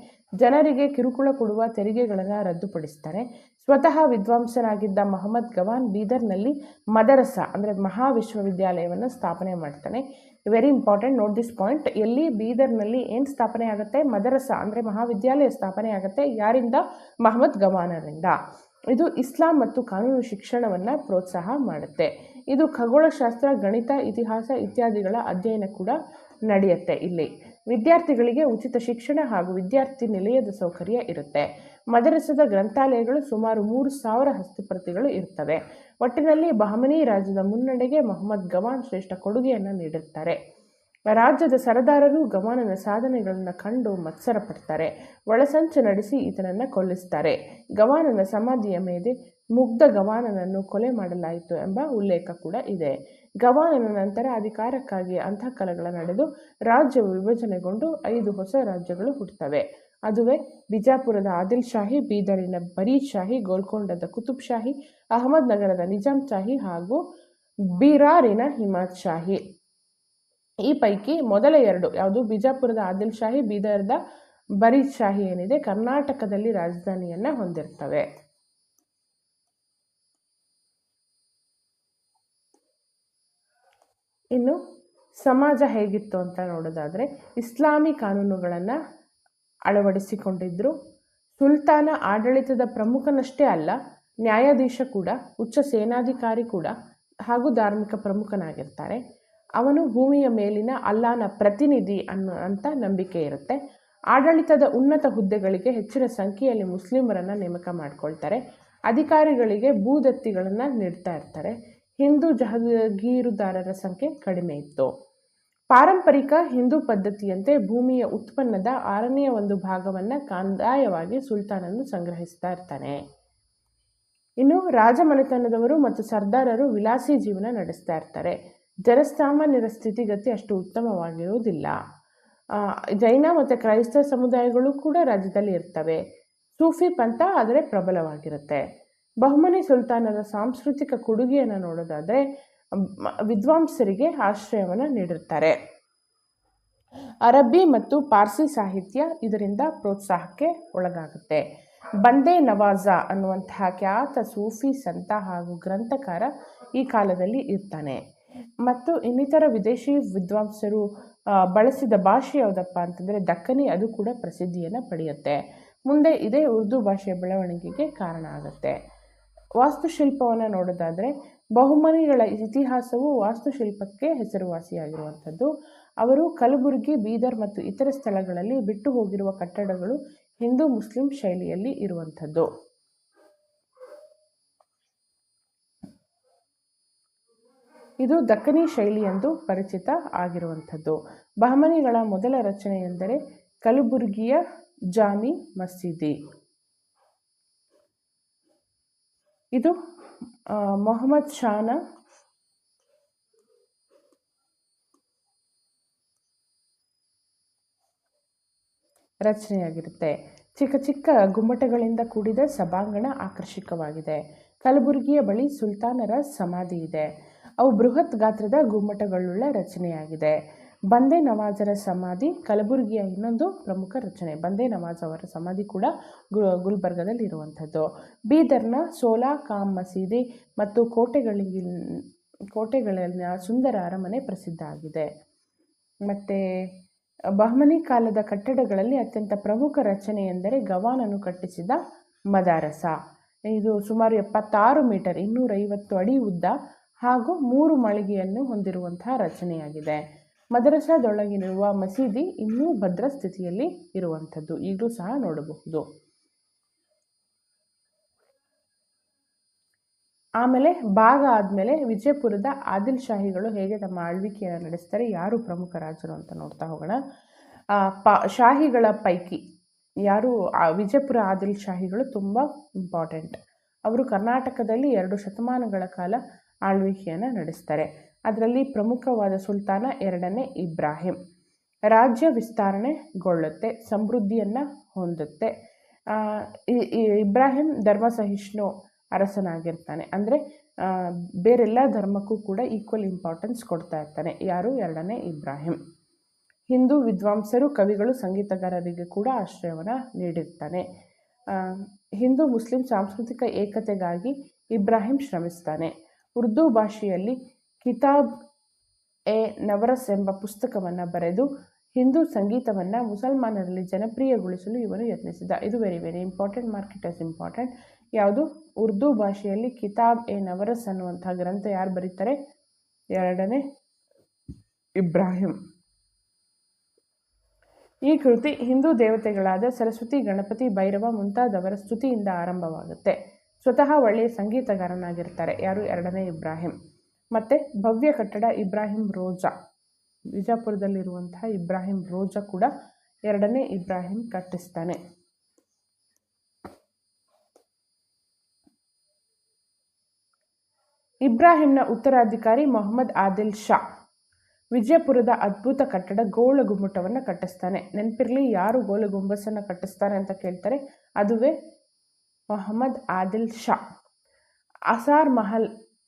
ಜನರಿಗೆ ಕಿರುಕುಳ ಕೊಡುವ ತೆರಿಗೆಗಳನ್ನು ರದ್ದುಪಡಿಸ್ತಾನೆ. ಸ್ವತಃ ವಿದ್ವಾಂಸನಾಗಿದ್ದ ಮೊಹಮ್ಮದ್ ಗವಾನ್ ಬೀದರ್ನಲ್ಲಿ ಮದರಸ ಅಂದರೆ ಮಹಾವಿಶ್ವವಿದ್ಯಾಲಯವನ್ನು ಸ್ಥಾಪನೆ ಮಾಡ್ತಾನೆ. Very important, note this point. ಎಲ್ಲಿ ಬೀದರ್ನಲ್ಲಿ ಏನು ಸ್ಥಾಪನೆ ಆಗುತ್ತೆ? ಮದರಸ ಅಂದರೆ ಮಹಾವಿದ್ಯಾಲಯ ಸ್ಥಾಪನೆ ಆಗುತ್ತೆ. ಯಾರಿಂದ? ಮೊಹಮ್ಮದ್ ಗವಾನರಿಂದ. ಇದು ಇಸ್ಲಾಂ ಮತ್ತು ಕಾನೂನು ಶಿಕ್ಷಣವನ್ನು ಪ್ರೋತ್ಸಾಹ ಮಾಡುತ್ತೆ. ಇದು ಖಗೋಳಶಾಸ್ತ್ರ, ಗಣಿತ, ಇತಿಹಾಸ ಇತ್ಯಾದಿಗಳ ಅಧ್ಯಯನ ಕೂಡ ನಡೆಯುತ್ತೆ. ಇಲ್ಲಿ ವಿದ್ಯಾರ್ಥಿಗಳಿಗೆ ಉಚಿತ ಶಿಕ್ಷಣ ಹಾಗೂ ವಿದ್ಯಾರ್ಥಿ ನಿಲಯದ ಸೌಕರ್ಯ ಇರುತ್ತೆ. ಮದರಸದ ಗ್ರಂಥಾಲಯಗಳು ಸುಮಾರು 3000 ಹಸ್ತಪ್ರತಿಗಳು ಇರ್ತವೆ. ಒಟ್ಟಿನಲ್ಲಿ ಬಹಮನಿ ರಾಜ್ಯದ ಮುನ್ನಡೆಗೆ ಮೊಹಮ್ಮದ್ ಗವಾನ್ ಶ್ರೇಷ್ಠ ಕೊಡುಗೆಯನ್ನು ನೀಡಿರ್ತಾರೆ. ರಾಜ್ಯದ ಸರದಾರರು ಗವಾನನ ಸಾಧನೆಗಳನ್ನು ಕಂಡು ಮತ್ಸರ ಪಡ್ತಾರೆ. ಒಳಸಂಚು ನಡೆಸಿ ಈತನನ್ನು ಕೊಲ್ಲಿಸ್ತಾರೆ. ಗವಾನನ ಸಮಾಧಿಯ ಮೇಲೆ ಮುಗ್ಧ ಗವಾನನನ್ನು ಕೊಲೆ ಮಾಡಲಾಯಿತು ಎಂಬ ಉಲ್ಲೇಖ ಕೂಡ ಇದೆ. ಗವಾನನ ನಂತರ ಅಧಿಕಾರಕ್ಕಾಗಿ ಅಂತಃಕಲಹಗಳು ನಡೆದು ರಾಜ್ಯವು ವಿಭಜನೆಗೊಂಡು 5 ಹೊಸ ರಾಜ್ಯಗಳು ಹುಟ್ಟುತ್ತವೆ. ಅದುವೇ ಬಿಜಾಪುರದ ಆದಿಲ್ ಶಾಹಿ, ಬೀದರಿನ ಬರೀದ್ ಶಾಹಿ, ಗೋಲ್ಕೊಂಡದ ಕುತುಬ್ ಶಾಹಿ, ಅಹಮದ್ ನಗರದ ನಿಜಾಮ್ ಶಾಹಿ ಹಾಗೂ ಬೀರಾರಿನ ಹಿಮಾದ್ ಶಾಹಿ. ಈ ಪೈಕಿ ಮೊದಲ 2 ಯಾವುದು? ಬಿಜಾಪುರದ ಆದಿಲ್ ಶಾಹಿ, ಬೀದರ್ದ ಬರೀದ್ ಶಾಹಿ ಏನಿದೆ ಕರ್ನಾಟಕದಲ್ಲಿ ರಾಜಧಾನಿಯನ್ನು ಹೊಂದಿರ್ತವೆ. ಇನ್ನು ಸಮಾಜ ಹೇಗಿತ್ತು ಅಂತ ನೋಡೋದಾದರೆ ಇಸ್ಲಾಮಿ ಕಾನೂನುಗಳನ್ನು ಅಳವಡಿಸಿಕೊಂಡಿದ್ದರು. ಸುಲ್ತಾನ ಆಡಳಿತದ ಪ್ರಮುಖನಷ್ಟೇ ಅಲ್ಲ, ನ್ಯಾಯಾಧೀಶ ಕೂಡ, ಉಚ್ಚ ಸೇನಾಧಿಕಾರಿ ಕೂಡ ಹಾಗೂ ಧಾರ್ಮಿಕ ಪ್ರಮುಖನಾಗಿರ್ತಾರೆ. ಅವನು ಭೂಮಿಯ ಮೇಲಿನ ಅಲ್ಲಾನ ಪ್ರತಿನಿಧಿ ಅಂತ ನಂಬಿಕೆ ಇರುತ್ತೆ. ಆಡಳಿತದ ಉನ್ನತ ಹುದ್ದೆಗಳಿಗೆ ಹೆಚ್ಚಿನ ಸಂಖ್ಯೆಯಲ್ಲಿ ಮುಸ್ಲಿಮರನ್ನು ನೇಮಕ ಮಾಡ್ಕೊಳ್ತಾರೆ. ಅಧಿಕಾರಿಗಳಿಗೆ ಭೂದತ್ತಿಗಳನ್ನು ನೀಡ್ತಾ ಇರ್ತಾರೆ. ಹಿಂದೂ ಜಹಗೀರುದಾರರ ಸಂಖ್ಯೆ ಕಡಿಮೆ ಇತ್ತು. ಪಾರಂಪರಿಕ ಹಿಂದೂ ಪದ್ಧತಿಯಂತೆ ಭೂಮಿಯ ಉತ್ಪನ್ನದ 1/6 ಭಾಗವನ್ನು ಕಂದಾಯವಾಗಿ ಸುಲ್ತಾನನು ಸಂಗ್ರಹಿಸ್ತಾ ಇರ್ತಾನೆ. ಇನ್ನು ರಾಜಮನೆತನದವರು ಮತ್ತು ಸರ್ದಾರರು ವಿಲಾಸಿ ಜೀವನ ನಡೆಸ್ತಾ ಇರ್ತಾರೆ. ಜನಸಾಮಾನ್ಯರ ಸ್ಥಿತಿಗತಿ ಅಷ್ಟು ಉತ್ತಮವಾಗಿರುವುದಿಲ್ಲ. ಜೈನ ಮತ್ತು ಕ್ರೈಸ್ತ ಸಮುದಾಯಗಳು ಕೂಡ ರಾಜ್ಯದಲ್ಲಿ ಇರ್ತವೆ. ಸೂಫಿ ಪಂಥ ಆದರೆ ಪ್ರಬಲವಾಗಿರುತ್ತೆ. ಬಹುಮನಿ ಸುಲ್ತಾನರ ಸಾಂಸ್ಕೃತಿಕ ಕೊಡುಗೆಯನ್ನು ನೋಡೋದಾದರೆ ವಿದ್ವಾಂಸರಿಗೆ ಆಶ್ರಯವನ್ನು ನೀಡಿರ್ತಾರೆ. ಅರಬ್ಬಿ ಮತ್ತು ಪಾರ್ಸಿ ಸಾಹಿತ್ಯ ಇದರಿಂದ ಪ್ರೋತ್ಸಾಹಕ್ಕೆ ಒಳಗಾಗುತ್ತೆ. ಬಂದೇ ನವಾಜ ಅನ್ನುವಂತಹ ಖ್ಯಾತ ಸೂಫಿ ಸಂತ ಹಾಗೂ ಗ್ರಂಥಕಾರ ಈ ಕಾಲದಲ್ಲಿ ಇರ್ತಾನೆ. ಮತ್ತು ಇನ್ನಿತರ ವಿದೇಶಿ ವಿದ್ವಾಂಸರು ಬಳಸಿದ ಭಾಷೆ ಯಾವುದಪ್ಪ ಅಂತಂದರೆ ದಕ್ಕನಿ. ಅದು ಕೂಡ ಪ್ರಸಿದ್ಧಿಯನ್ನು ಪಡೆಯುತ್ತೆ. ಮುಂದೆ ಇದೇ ಉರ್ದು ಭಾಷೆಯ ಬೆಳವಣಿಗೆಗೆ ಕಾರಣ ಆಗುತ್ತೆ. ವಾಸ್ತುಶಿಲ್ಪವನ್ನು ನೋಡೋದಾದರೆ ಬಹುಮನಿಗಳ ಇತಿಹಾಸವು ವಾಸ್ತುಶಿಲ್ಪಕ್ಕೆ ಹೆಸರುವಾಸಿಯಾಗಿರುವಂಥದ್ದು. ಅವರು ಕಲಬುರಗಿ, ಬೀದರ್ ಮತ್ತು ಇತರ ಸ್ಥಳಗಳಲ್ಲಿ ಬಿಟ್ಟು ಹೋಗಿರುವ ಕಟ್ಟಡಗಳು ಹಿಂದೂ ಮುಸ್ಲಿಂ ಶೈಲಿಯಲ್ಲಿ ಇರುವಂಥದ್ದು. ಇದು ದಕ್ಕನಿ ಶೈಲಿ ಎಂದು ಪರಿಚಿತ ಆಗಿರುವಂಥದ್ದು. ಬಹಮನಿಗಳ ಮೊದಲ ರಚನೆ ಎಂದರೆ ಕಲಬುರ್ಗಿಯ ಜಾಮಿ ಮಸೀದಿ. ಇದು ಮೊಹಮ್ಮದ್ ಶಾನ ರಚನೆಯಾಗಿರುತ್ತೆ. ಚಿಕ್ಕ ಚಿಕ್ಕ ಗುಮ್ಮಟಗಳಿಂದ ಕೂಡಿದ ಸಭಾಂಗಣ ಆಕರ್ಷಕವಾಗಿದೆ. ಕಲಬುರಗಿಯ ಬಳಿ ಸುಲ್ತಾನರ ಸಮಾಧಿ ಇದೆ. ಅವು ಬೃಹತ್ ಗಾತ್ರದ ಗುಮ್ಮಟಗಳುಳ್ಳ ರಚನೆಯಾಗಿದೆ. ಬಂದೇ ನವಾಜರ ಸಮಾಧಿ ಕಲಬುರಗಿಯ ಇನ್ನೊಂದು ಪ್ರಮುಖ ರಚನೆ. ಬಂದೇ ನವಾಜ್ ಅವರ ಸಮಾಧಿ ಕೂಡ ಗುಲ್ಬರ್ಗದಲ್ಲಿ ಇರುವಂಥದ್ದು. ಬೀದರ್ನ ಸೋಲಾ ಕಾಮ್ ಮಸೀದಿ ಮತ್ತು ಕೋಟೆಗಳಲ್ಲಿನ ಸುಂದರ ಅರಮನೆ ಪ್ರಸಿದ್ಧ ಆಗಿದೆ. ಮತ್ತು ಬಹಮನಿ ಕಾಲದ ಕಟ್ಟಡಗಳಲ್ಲಿ ಅತ್ಯಂತ ಪ್ರಮುಖ ರಚನೆ ಎಂದರೆ ಗವಾನನು ಕಟ್ಟಿಸಿದ ಮದಾರಸ. ಇದು ಸುಮಾರು 76 ಮೀಟರ್ 250 ಅಡಿ ಉದ್ದ ಹಾಗೂ 3 ಮಾಳಿಗೆಯನ್ನು ಹೊಂದಿರುವಂತಹ ರಚನೆಯಾಗಿದೆ. ಮದರಸಾದೊಳಗಿರುವ ಮಸೀದಿ ಇನ್ನೂ ಭದ್ರ ಸ್ಥಿತಿಯಲ್ಲಿ ಇರುವಂಥದ್ದು, ಈಗಲೂ ಸಹ ನೋಡಬಹುದು. ಆಮೇಲೆ ಭಾಗ ಆದಮೇಲೆ ವಿಜಯಪುರದ ಆದಿಲ್ ಶಾಹಿಗಳು ಹೇಗೆ ತಮ್ಮ ಆಳ್ವಿಕೆಯನ್ನು ನಡೆಸ್ತಾರೆ, ಯಾರು ಪ್ರಮುಖ ರಾಜರು ಅಂತ ನೋಡ್ತಾ ಹೋಗೋಣ. ಶಾಹಿಗಳ ಪೈಕಿ ಯಾರು ವಿಜಯಪುರ ಆದಿಲ್ ಶಾಹಿಗಳು ತುಂಬ ಇಂಪಾರ್ಟೆಂಟ್. ಅವರು ಕರ್ನಾಟಕದಲ್ಲಿ 2 ಶತಮಾನಗಳ ಕಾಲ ಆಳ್ವಿಕೆಯನ್ನು ನಡೆಸ್ತಾರೆ. ಅದರಲ್ಲಿ ಪ್ರಮುಖವಾದ ಸುಲ್ತಾನ 2ನೇ ಇಬ್ರಾಹಿಂ. ರಾಜ್ಯ ವಿಸ್ತರಣೆಗೊಳ್ಳುತ್ತೆ, ಸಮೃದ್ಧಿಯನ್ನು ಹೊಂದುತ್ತೆ. ಇಬ್ರಾಹಿಂ ಧರ್ಮಸಹಿಷ್ಣು ಅರಸನಾಗಿರ್ತಾನೆ. ಅಂದರೆ ಬೇರೆಲ್ಲ ಧರ್ಮಕ್ಕೂ ಕೂಡ ಈಕ್ವಲ್ ಇಂಪಾರ್ಟೆನ್ಸ್ ಕೊಡ್ತಾ ಇರ್ತಾನೆ. ಯಾರು? 2ನೇ ಇಬ್ರಾಹಿಂ. ಹಿಂದೂ ವಿದ್ವಾಂಸರು, ಕವಿಗಳು, ಸಂಗೀತಗಾರರಿಗೆ ಕೂಡ ಆಶ್ರಯವನ್ನು ನೀಡಿರ್ತಾನೆ. ಹಿಂದೂ ಮುಸ್ಲಿಂ ಸಾಂಸ್ಕೃತಿಕ ಏಕತೆಗಾಗಿ ಇಬ್ರಾಹಿಂ ಶ್ರಮಿಸ್ತಾನೆ. ಉರ್ದು ಭಾಷೆಯಲ್ಲಿ ಕಿತಾಬ್ ಎ ನವರಸ್ ಎಂಬ ಪುಸ್ತಕವನ್ನು ಬರೆದು ಹಿಂದೂ ಸಂಗೀತವನ್ನು ಮುಸಲ್ಮಾನರಲ್ಲಿ ಜನಪ್ರಿಯಗೊಳಿಸಲು ಇವನು ಯತ್ನಿಸಿದ. ಇದು very very important, market as important. ಯಾವುದು? ಉರ್ದು ಭಾಷೆಯಲ್ಲಿ ಕಿತಾಬ್ ಎ ನವರಸ್ ಅನ್ನುವಂಥ ಗ್ರಂಥ ಯಾರು ಬರೀತಾರೆ? 2ನೇ ಇಬ್ರಾಹಿಂ. ಈ ಕೃತಿ ಹಿಂದೂ ದೇವತೆಗಳಾದ ಸರಸ್ವತಿ, ಗಣಪತಿ, ಭೈರವ ಮುಂತಾದವರ ಸ್ತುತಿಯಿಂದ ಆರಂಭವಾಗುತ್ತೆ. ಸ್ವತಃ ಒಳ್ಳೆಯ ಸಂಗೀತಗಾರನಾಗಿರ್ತಾರೆ. ಯಾರು? 2ನೇ ಇಬ್ರಾಹಿಂ. ಮತ್ತು ಭವ್ಯ ಕಟ್ಟಡ ಇಬ್ರಾಹಿಂ ರೋಜಾ, ವಿಜಯಪುರದಲ್ಲಿರುವಂತಹ ಇಬ್ರಾಹಿಂ ರೋಜಾ ಕೂಡ 2ನೇ ಇಬ್ರಾಹಿಂ ಕಟ್ಟಿಸ್ತಾನೆ. ಇಬ್ರಾಹಿಂನ ಉತ್ತರಾಧಿಕಾರಿ ಮೊಹಮ್ಮದ್ ಆದಿಲ್ ಶಾ ವಿಜಯಪುರದ ಅದ್ಭುತ ಕಟ್ಟಡ ಗೋಳ ಗುಮ್ಮಟವನ್ನು ಕಟ್ಟಿಸ್ತಾನೆ. ನೆನಪಿರಲಿ, ಯಾರು ಗೋಳ ಗುಂಬಸನ್ನು ಕಟ್ಟಿಸ್ತಾರೆ ಅಂತ ಕೇಳ್ತಾರೆ, ಅದುವೇ ಮೊಹಮ್ಮದ್ ಆದಿಲ್ ಶಾ. ಅಸಾರ್ ಮಹಲ್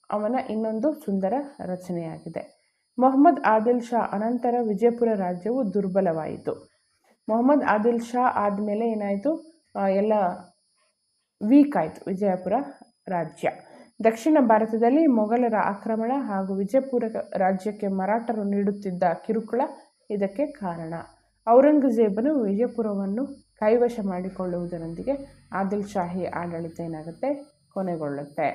ಅವನ ಇನ್ನೊಂದು ಸುಂದರ ರಚನೆಯಾಗಿದೆ. ಮೊಹಮ್ಮದ್ ಆದಿಲ್ ಶಾ ಅನಂತರ ವಿಜಯಪುರ ರಾಜ್ಯವು ದುರ್ಬಲವಾಯಿತು. ಮೊಹಮ್ಮದ್ ಆದಿಲ್ ಶಾ ಆದಮೇಲೆ ಏನಾಯಿತು? ಎಲ್ಲ ವೀಕ್ ಆಯಿತು ವಿಜಯಪುರ ರಾಜ್ಯ. ದಕ್ಷಿಣ ಭಾರತದಲ್ಲಿ ಮೊಘಲರ ಆಕ್ರಮಣ ಹಾಗೂ ವಿಜಯಪುರ ರಾಜ್ಯಕ್ಕೆ ಮರಾಠರು ನೀಡುತ್ತಿದ್ದ ಕಿರುಕುಳ ಇದಕ್ಕೆ ಕಾರಣ. ಔರಂಗಜೇಬನು ವಿಜಯಪುರವನ್ನು ಕೈವಶ ಮಾಡಿಕೊಳ್ಳುವುದರೊಂದಿಗೆ ಆದಿಲ್ ಶಾಹಿ ಆಡಳಿತ ಏನಾಗುತ್ತೆ? ಕೊನೆಗೊಳ್ಳುತ್ತೆ.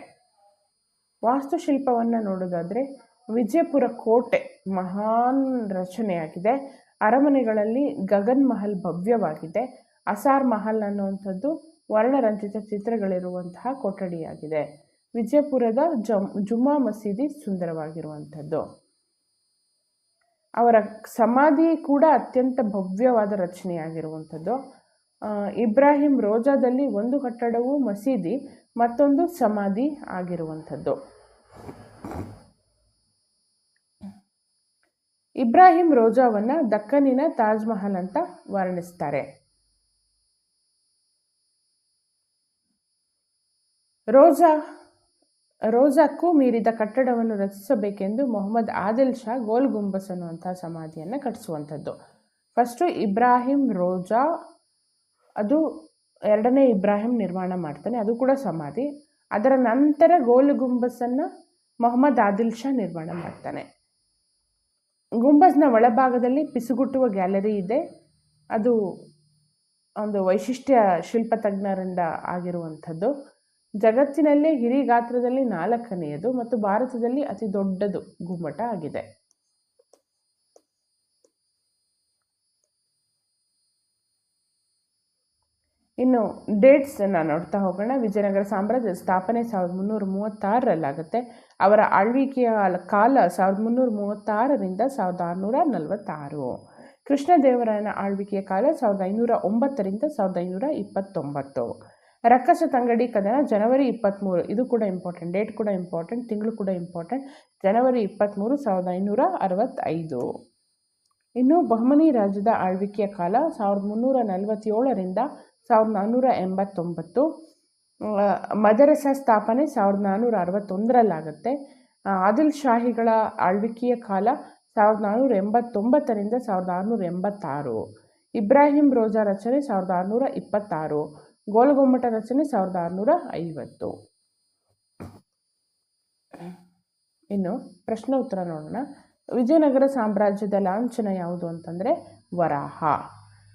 ವಾಸ್ತುಶಿಲ್ಪವನ್ನು ನೋಡೋದಾದರೆ ವಿಜಯಪುರ ಕೋಟೆ ಮಹಾನ್ ರಚನೆಯಾಗಿದೆ. ಅರಮನೆಗಳಲ್ಲಿ ಗಗನ್ ಮಹಲ್ ಭವ್ಯವಾಗಿದೆ. ಅಸಾರ್ ಮಹಲ್ ಅನ್ನುವಂಥದ್ದು ವರ್ಣರಂಜಿತ ಚಿತ್ರಗಳಿರುವಂತಹ ಕೊಠಡಿಯಾಗಿದೆ. ವಿಜಯಪುರದ ಜುಮ್ಮಾ ಮಸೀದಿ ಸುಂದರವಾಗಿರುವಂಥದ್ದು. ಅವರ ಸಮಾಧಿ ಕೂಡ ಅತ್ಯಂತ ಭವ್ಯವಾದ ರಚನೆಯಾಗಿರುವಂಥದ್ದು. ಇಬ್ರಾಹಿಂ ರೋಜಾದಲ್ಲಿ ಒಂದು ಕಟ್ಟಡವು ಮಸೀದಿ, ಮತ್ತೊಂದು ಸಮಾಧಿ ಆಗಿರುವಂಥದ್ದು. ಇಬ್ರಾಹಿಂ ರೋಜಾವನ್ನು ದಕ್ಕನಿನ ತಾಜ್ ಮಹಲ್ ಅಂತ ವರ್ಣಿಸ್ತಾರೆ. ರೋಜಾಕ್ಕೂ ಮೀರಿದ ಕಟ್ಟಡವನ್ನು ರಚಿಸಬೇಕೆಂದು ಮೊಹಮ್ಮದ್ ಆದಿಲ್ ಶಾ ಗೋಲ್ ಗುಂಬಸ್ ಅನ್ನುವಂಥ ಸಮಾಧಿಯನ್ನು ಕಟ್ಟಿಸುವಂಥದ್ದು. ಫಸ್ಟು ಇಬ್ರಾಹಿಂ ರೋಜಾ, ಅದು ಎರಡನೇ ಇಬ್ರಾಹಿಂ ನಿರ್ಮಾಣ ಮಾಡ್ತಾನೆ, ಅದು ಕೂಡ ಸಮಾಧಿ. ಅದರ ನಂತರ ಗೋಲ್ ಗುಂಬಸನ್ನು ಮೊಹಮ್ಮದ್ ಆದಿಲ್ ಶಾ ನಿರ್ಮಾಣ ಮಾಡ್ತಾನೆ. ಗುಂಬಸ್ನ ಒಳಭಾಗದಲ್ಲಿ ಪಿಸುಗುಟ್ಟುವ ಗ್ಯಾಲರಿ ಇದೆ. ಅದು ಒಂದು ವೈಶಿಷ್ಟ್ಯ ಶಿಲ್ಪತಜ್ಞರಿಂದ ಆಗಿರುವಂಥದ್ದು. ಜಗತ್ತಿನಲ್ಲೇ ಹಿರಿ ಗಾತ್ರದಲ್ಲಿ 4ನೇಯದು ಮತ್ತು ಭಾರತದಲ್ಲಿ ಅತಿ ದೊಡ್ಡದು ಗುಮ್ಮಟ ಆಗಿದೆ. ಇನ್ನು ಡೇಟ್ಸನ್ನು ನೋಡ್ತಾ ಹೋಗೋಣ. ವಿಜಯನಗರ ಸಾಮ್ರಾಜ್ಯದ ಸ್ಥಾಪನೆ 1336ರಲ್ಲಾಗುತ್ತೆ. ಅವರ ಆಳ್ವಿಕೆಯ ಕಾಲ 1336ರಿಂದ 1646. ಕೃಷ್ಣದೇವರಾಯನ ಆಳ್ವಿಕೆಯ ಕಾಲ 1509ರಿಂದ 1529. ರಕ್ಕಸ ತಂಗಡಿ ಕದನ ಜನವರಿ 23, ಇದು ಕೂಡ ಇಂಪಾರ್ಟೆಂಟ್, ಡೇಟ್ ಕೂಡ ಇಂಪಾರ್ಟೆಂಟ್, ತಿಂಗಳು ಕೂಡ ಇಂಪಾರ್ಟೆಂಟ್. ಜನವರಿ 23, 1565. ಇನ್ನು ಬಹಮನಿ ರಾಜ್ಯದ ಆಳ್ವಿಕೆಯ ಕಾಲ 1347ರಿಂದ 1489. ಮದರಸ ಸ್ಥಾಪನೆ 1461ರಲ್ಲಾಗುತ್ತೆ. ಆದಿಲ್ ಶಾಹಿಗಳ ಆಳ್ವಿಕೆಯ ಕಾಲ 1489ರಿಂದ 1686. ಇಬ್ರಾಹಿಂ ರೋಜಾ ರಚನೆ 1626. ಗೋಲಗುಮ್ಮಟ ರಚನೆ 1650. ಇನ್ನು ಪ್ರಶ್ನೆ ಉತ್ತರ ನೋಡೋಣ. ವಿಜಯನಗರ ಸಾಮ್ರಾಜ್ಯದ ಲಾಂಛನ ಯಾವುದು ಅಂತಂದರೆ ವರಾಹ.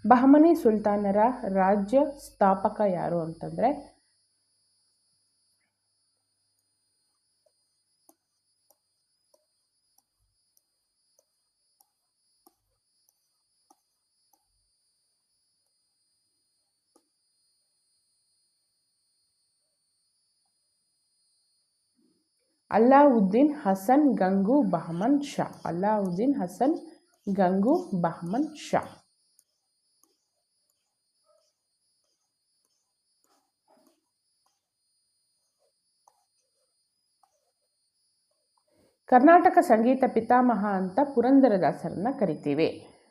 ಬಹಮನಿ ಸುಲ್ತಾನರ ರಾಜ್ಯ ಸ್ಥಾಪಕ ಯಾರು ಅಂತಂದರೆ ಅಲ್ಲಾವುದ್ದೀನ್ ಹಸನ್ ಗಂಗು ಬಹಮನ್ ಶಾ. ಅಲ್ಲಾವುದ್ದೀನ್ ಹಸನ್ ಗಂಗು ಬಹಮನ್ ಶಾ. ಕರ್ನಾಟಕ ಸಂಗೀತ ಪಿತಾಮಹ ಅಂತ ಪುರಂದರದಾಸರನ್ನ ಕರಿತೀವಿ.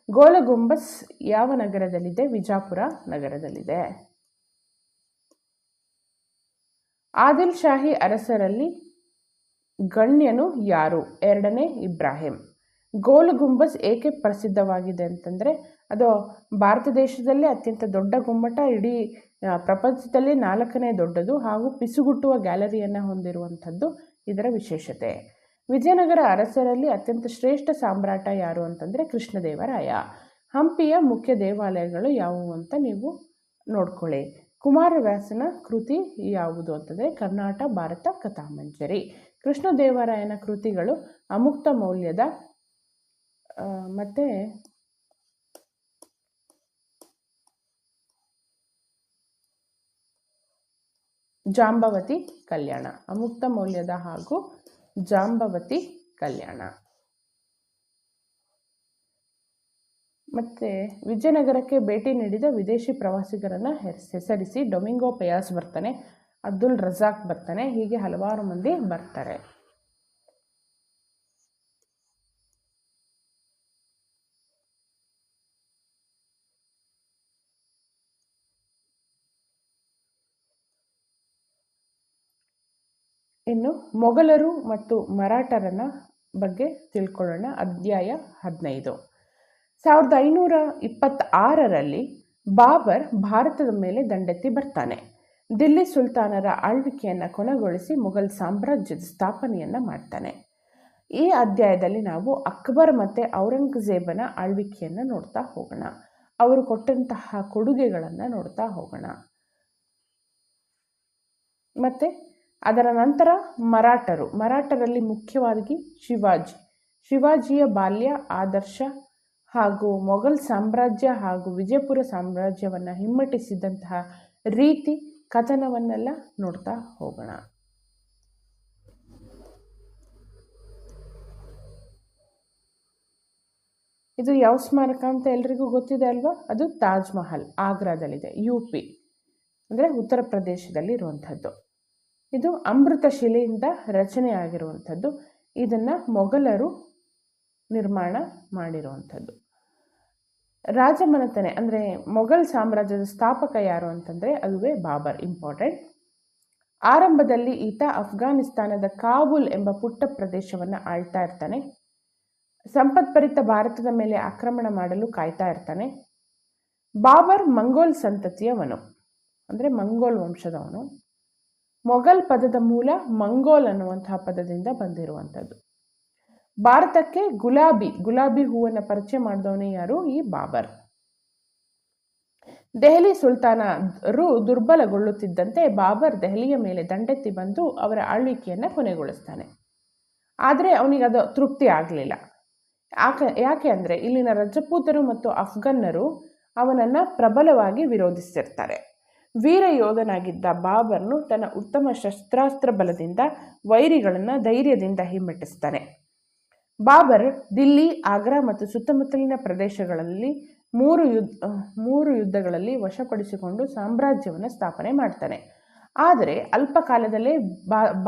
ಗೋಲ ಗುಂಬಸ್ ಯಾವ ನಗರದಲ್ಲಿದೆ? ವಿಜಾಪುರ ನಗರದಲ್ಲಿದೆ. ಆದಿಲ್ ಶಾಹಿ ಅರಸರಲ್ಲಿ ಗಣ್ಯನು ಯಾರು? ಎರಡನೇ ಇಬ್ರಾಹಿಂ. ಗೋಲ್ ಗುಂಬಸ್ ಏಕೆ ಪ್ರಸಿದ್ಧವಾಗಿದೆ ಅಂತಂದರೆ ಅದು ಭಾರತ ದೇಶದಲ್ಲೇ ಅತ್ಯಂತ ದೊಡ್ಡ ಗುಮ್ಮಟ, ಇಡೀ ಪ್ರಪಂಚದಲ್ಲಿ 4ನೇ ದೊಡ್ಡದು ಹಾಗೂ ಪಿಸುಗುಟ್ಟುವ ಗ್ಯಾಲರಿಯನ್ನು ಹೊಂದಿರುವಂಥದ್ದು ಇದರ ವಿಶೇಷತೆ. ವಿಜಯನಗರ ಅರಸರಲ್ಲಿ ಅತ್ಯಂತ ಶ್ರೇಷ್ಠ ಸಾಮ್ರಾಟ ಯಾರು ಅಂತಂದರೆ ಕೃಷ್ಣದೇವರಾಯ. ಹಂಪಿಯ ಮುಖ್ಯ ದೇವಾಲಯಗಳು ಯಾವುವು ಅಂತ ನೀವು ನೋಡ್ಕೊಳ್ಳಿ. ಕುಮಾರವ್ಯಾಸನ ಕೃತಿ ಯಾವುದು ಅಂತಂದರೆ ಕರ್ನಾಟ ಭಾರತ ಕಥಾಮಂಜರಿ. ಕೃಷ್ಣದೇವರಾಯನ ಕೃತಿಗಳು ಅಮುಕ್ತ ಮೌಲ್ಯದ ಮತ್ತು ಜಾಂಬವತಿ ಕಲ್ಯಾಣ. ಅಮುಕ್ತ ಮೌಲ್ಯದ ಹಾಗೂ ಜಾಂಬವತಿ ಕಲ್ಯಾಣ. ಮತ್ತು ವಿಜಯನಗರಕ್ಕೆ ಭೇಟಿ ನೀಡಿದ ವಿದೇಶಿ ಪ್ರವಾಸಿಗರನ್ನು ಹೆಸರಿಸಿ. ಡೊಮಿಂಗೋ ಪಯಾಸ್ ಬರ್ತಾನೆ, ಅಬ್ದುಲ್ ರಜಾಕ್ ಬರ್ತಾನೆ, ಹೀಗೆ ಹಲವಾರು ಮಂದಿ ಬರ್ತಾರೆ. ಇನ್ನು ಮೊಘಲರು ಮತ್ತು ಮರಾಠರನ್ನ ಬಗ್ಗೆ ತಿಳ್ಕೊಳ್ಳೋಣ. ಅಧ್ಯಾಯ 15. 1526ರಲ್ಲಿ ಬಾಬರ್ ಭಾರತದ ಮೇಲೆ ದಂಡೆತ್ತಿ ಬರ್ತಾನೆ. ದಿಲ್ಲಿ ಸುಲ್ತಾನರ ಆಳ್ವಿಕೆಯನ್ನು ಕೊನೆಗೊಳಿಸಿ ಮೊಘಲ್ ಸಾಮ್ರಾಜ್ಯದ ಸ್ಥಾಪನೆಯನ್ನು ಮಾಡ್ತಾನೆ. ಈ ಅಧ್ಯಾಯದಲ್ಲಿ ನಾವು ಅಕ್ಬರ್ ಮತ್ತು ಔರಂಗಜೇಬನ ಆಳ್ವಿಕೆಯನ್ನು ನೋಡ್ತಾ ಹೋಗೋಣ. ಅವರು ಕೊಟ್ಟಂತಹ ಕೊಡುಗೆಗಳನ್ನು ನೋಡ್ತಾ ಹೋಗೋಣ. ಮತ್ತು ಅದರ ನಂತರ ಮರಾಠರಲ್ಲಿ ಮುಖ್ಯವಾಗಿ ಶಿವಾಜಿಯ ಬಾಲ್ಯ, ಆದರ್ಶ ಹಾಗೂ ಮೊಘಲ್ ಸಾಮ್ರಾಜ್ಯ ಹಾಗೂ ವಿಜಯಪುರ ಸಾಮ್ರಾಜ್ಯವನ್ನು ಹಿಮ್ಮೆಟ್ಟಿಸಿದಂತಹ ರೀತಿ, ಕಥನವನ್ನೆಲ್ಲ ನೋಡ್ತಾ ಹೋಗೋಣ. ಇದು ಯಾವ ಸ್ಮಾರಕ ಅಂತ ಎಲ್ರಿಗೂ ಗೊತ್ತಿದೆ ಅಲ್ವಾ? ಅದು ತಾಜ್ ಮಹಲ್, ಆಗ್ರಾದಲ್ಲಿದೆ, UP ಅಂದರೆ ಉತ್ತರ ಪ್ರದೇಶದಲ್ಲಿ ಇರುವಂಥದ್ದು. ಇದು ಅಮೃತ ಶಿಲೆಯಿಂದ ರಚನೆ ಆಗಿರುವಂಥದ್ದು. ಇದನ್ನು ಮೊಘಲರು ನಿರ್ಮಾಣ ಮಾಡಿರುವಂಥದ್ದು. ರಾಜಮನೆತನೆ ಅಂದರೆ ಮೊಘಲ್ ಸಾಮ್ರಾಜ್ಯದ ಸ್ಥಾಪಕ ಯಾರು ಅಂತಂದರೆ ಅದುವೇ ಬಾಬರ್. ಇಂಪಾರ್ಟೆಂಟ್. ಆರಂಭದಲ್ಲಿ ಈತ ಅಫ್ಘಾನಿಸ್ತಾನದ ಕಾಬೂಲ್ ಎಂಬ ಪುಟ್ಟ ಪ್ರದೇಶವನ್ನು ಆಳ್ತಾ ಇರ್ತಾನೆ. ಸಂಪತ್ಭರಿತ ಭಾರತದ ಮೇಲೆ ಆಕ್ರಮಣ ಮಾಡಲು ಕಾಯ್ತಾ ಇರ್ತಾನೆ. ಬಾಬರ್ ಮಂಗೋಲ್ ಸಂತತಿಯವನು, ಅಂದರೆ ಮಂಗೋಲ್ ವಂಶದವನು. ಮೊಘಲ್ ಪದದ ಮೂಲ ಮಂಗೋಲ್ ಅನ್ನುವಂತಹ ಪದದಿಂದ ಬಂದಿರುವಂಥದ್ದು. ಭಾರತಕ್ಕೆ ಗುಲಾಬಿ ಹೂವನ್ನು ಪರಿಚಯ ಮಾಡಿದವನೇ ಯಾರು? ಈ ಬಾಬರ್. ದೆಹಲಿ ಸುಲ್ತಾನರು ದುರ್ಬಲಗೊಳ್ಳುತ್ತಿದ್ದಂತೆ ಬಾಬರ್ ದೆಹಲಿಯ ಮೇಲೆ ದಂಡೆತ್ತಿ ಬಂದು ಅವರ ಆಳ್ವಿಕೆಯನ್ನು ಕೊನೆಗೊಳಿಸ್ತಾನೆ. ಆದರೆ ಅವನಿಗೆ ಅದು ತೃಪ್ತಿ ಆಗಲಿಲ್ಲ. ಯಾಕೆ ಅಂದರೆ ಇಲ್ಲಿನ ರಜಪೂತರು ಮತ್ತು ಅಫ್ಘನ್ನರು ಅವನನ್ನು ಪ್ರಬಲವಾಗಿ ವಿರೋಧಿಸಿರ್ತಾರೆ. ವೀರ ಯೋಧನಾಗಿದ್ದ ಬಾಬರ್ನು ತನ್ನ ಉತ್ತಮ ಶಸ್ತ್ರಾಸ್ತ್ರ ಬಲದಿಂದ ವೈರಿಗಳನ್ನು ಧೈರ್ಯದಿಂದ ಹಿಮ್ಮೆಟ್ಟಿಸ್ತಾನೆ. ಬಾಬರ್ ದಿಲ್ಲಿ, ಆಗ್ರಾ ಮತ್ತು ಸುತ್ತಮುತ್ತಲಿನ ಪ್ರದೇಶಗಳಲ್ಲಿ ಮೂರು ಯುದ್ಧಗಳಲ್ಲಿ ವಶಪಡಿಸಿಕೊಂಡು ಸಾಮ್ರಾಜ್ಯವನ್ನು ಸ್ಥಾಪನೆ ಮಾಡ್ತಾನೆ. ಆದರೆ ಅಲ್ಪ ಕಾಲದಲ್ಲೇ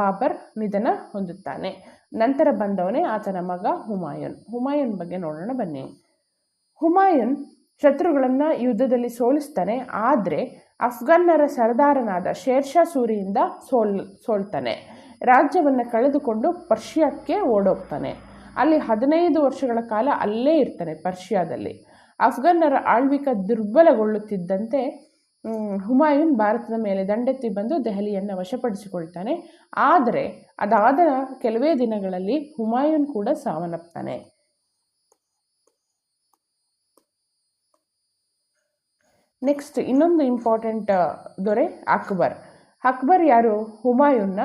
ಬಾಬರ್ ನಿಧನ ಹೊಂದುತ್ತಾನೆ. ನಂತರ ಬಂದವನೇ ಆತನ ಮಗ ಹುಮಾಯೂನ್ ಬಗ್ಗೆ ನೋಡೋಣ ಬನ್ನಿ. ಹುಮಾಯೂನ್ ಶತ್ರುಗಳನ್ನು ಯುದ್ಧದಲ್ಲಿ ಸೋಲಿಸ್ತಾನೆ. ಆದರೆ ಅಫ್ಘನ್ನರ ಸರ್ದಾರನಾದ ಶೇರ್ಷಾ ಸೂರಿಯಿಂದ ಸೋಲ್ತಾನೆ. ರಾಜ್ಯವನ್ನು ಕಳೆದುಕೊಂಡು ಪರ್ಷಿಯಾಕ್ಕೆ ಓಡೋಗ್ತಾನೆ. ಅಲ್ಲಿ 15 ವರ್ಷಗಳ ಕಾಲ ಅಲ್ಲೇ ಇರ್ತಾನೆ ಪರ್ಷಿಯಾದಲ್ಲಿ. ಅಫ್ಘನ್ನರ ಆಳ್ವಿಕೆ ದುರ್ಬಲಗೊಳ್ಳುತ್ತಿದ್ದಂತೆ ಹುಮಾಯೂನ್ ಭಾರತದ ಮೇಲೆ ದಂಡೆತ್ತಿ ಬಂದು ದೆಹಲಿಯನ್ನು ವಶಪಡಿಸಿಕೊಳ್ತಾನೆ. ಆದರೆ ಅದಾದ ಕೆಲವೇ ದಿನಗಳಲ್ಲಿ ಹುಮಾಯೂನ್ ಕೂಡ ಸಾವನ್ನಪ್ತಾನೆ. ನೆಕ್ಸ್ಟ್ ಇನ್ನೊಂದು ಇಂಪಾರ್ಟೆಂಟ್ ದೊರೆ ಅಕ್ಬರ್ ಯಾರು? ಹುಮಾಯೂನ್ನ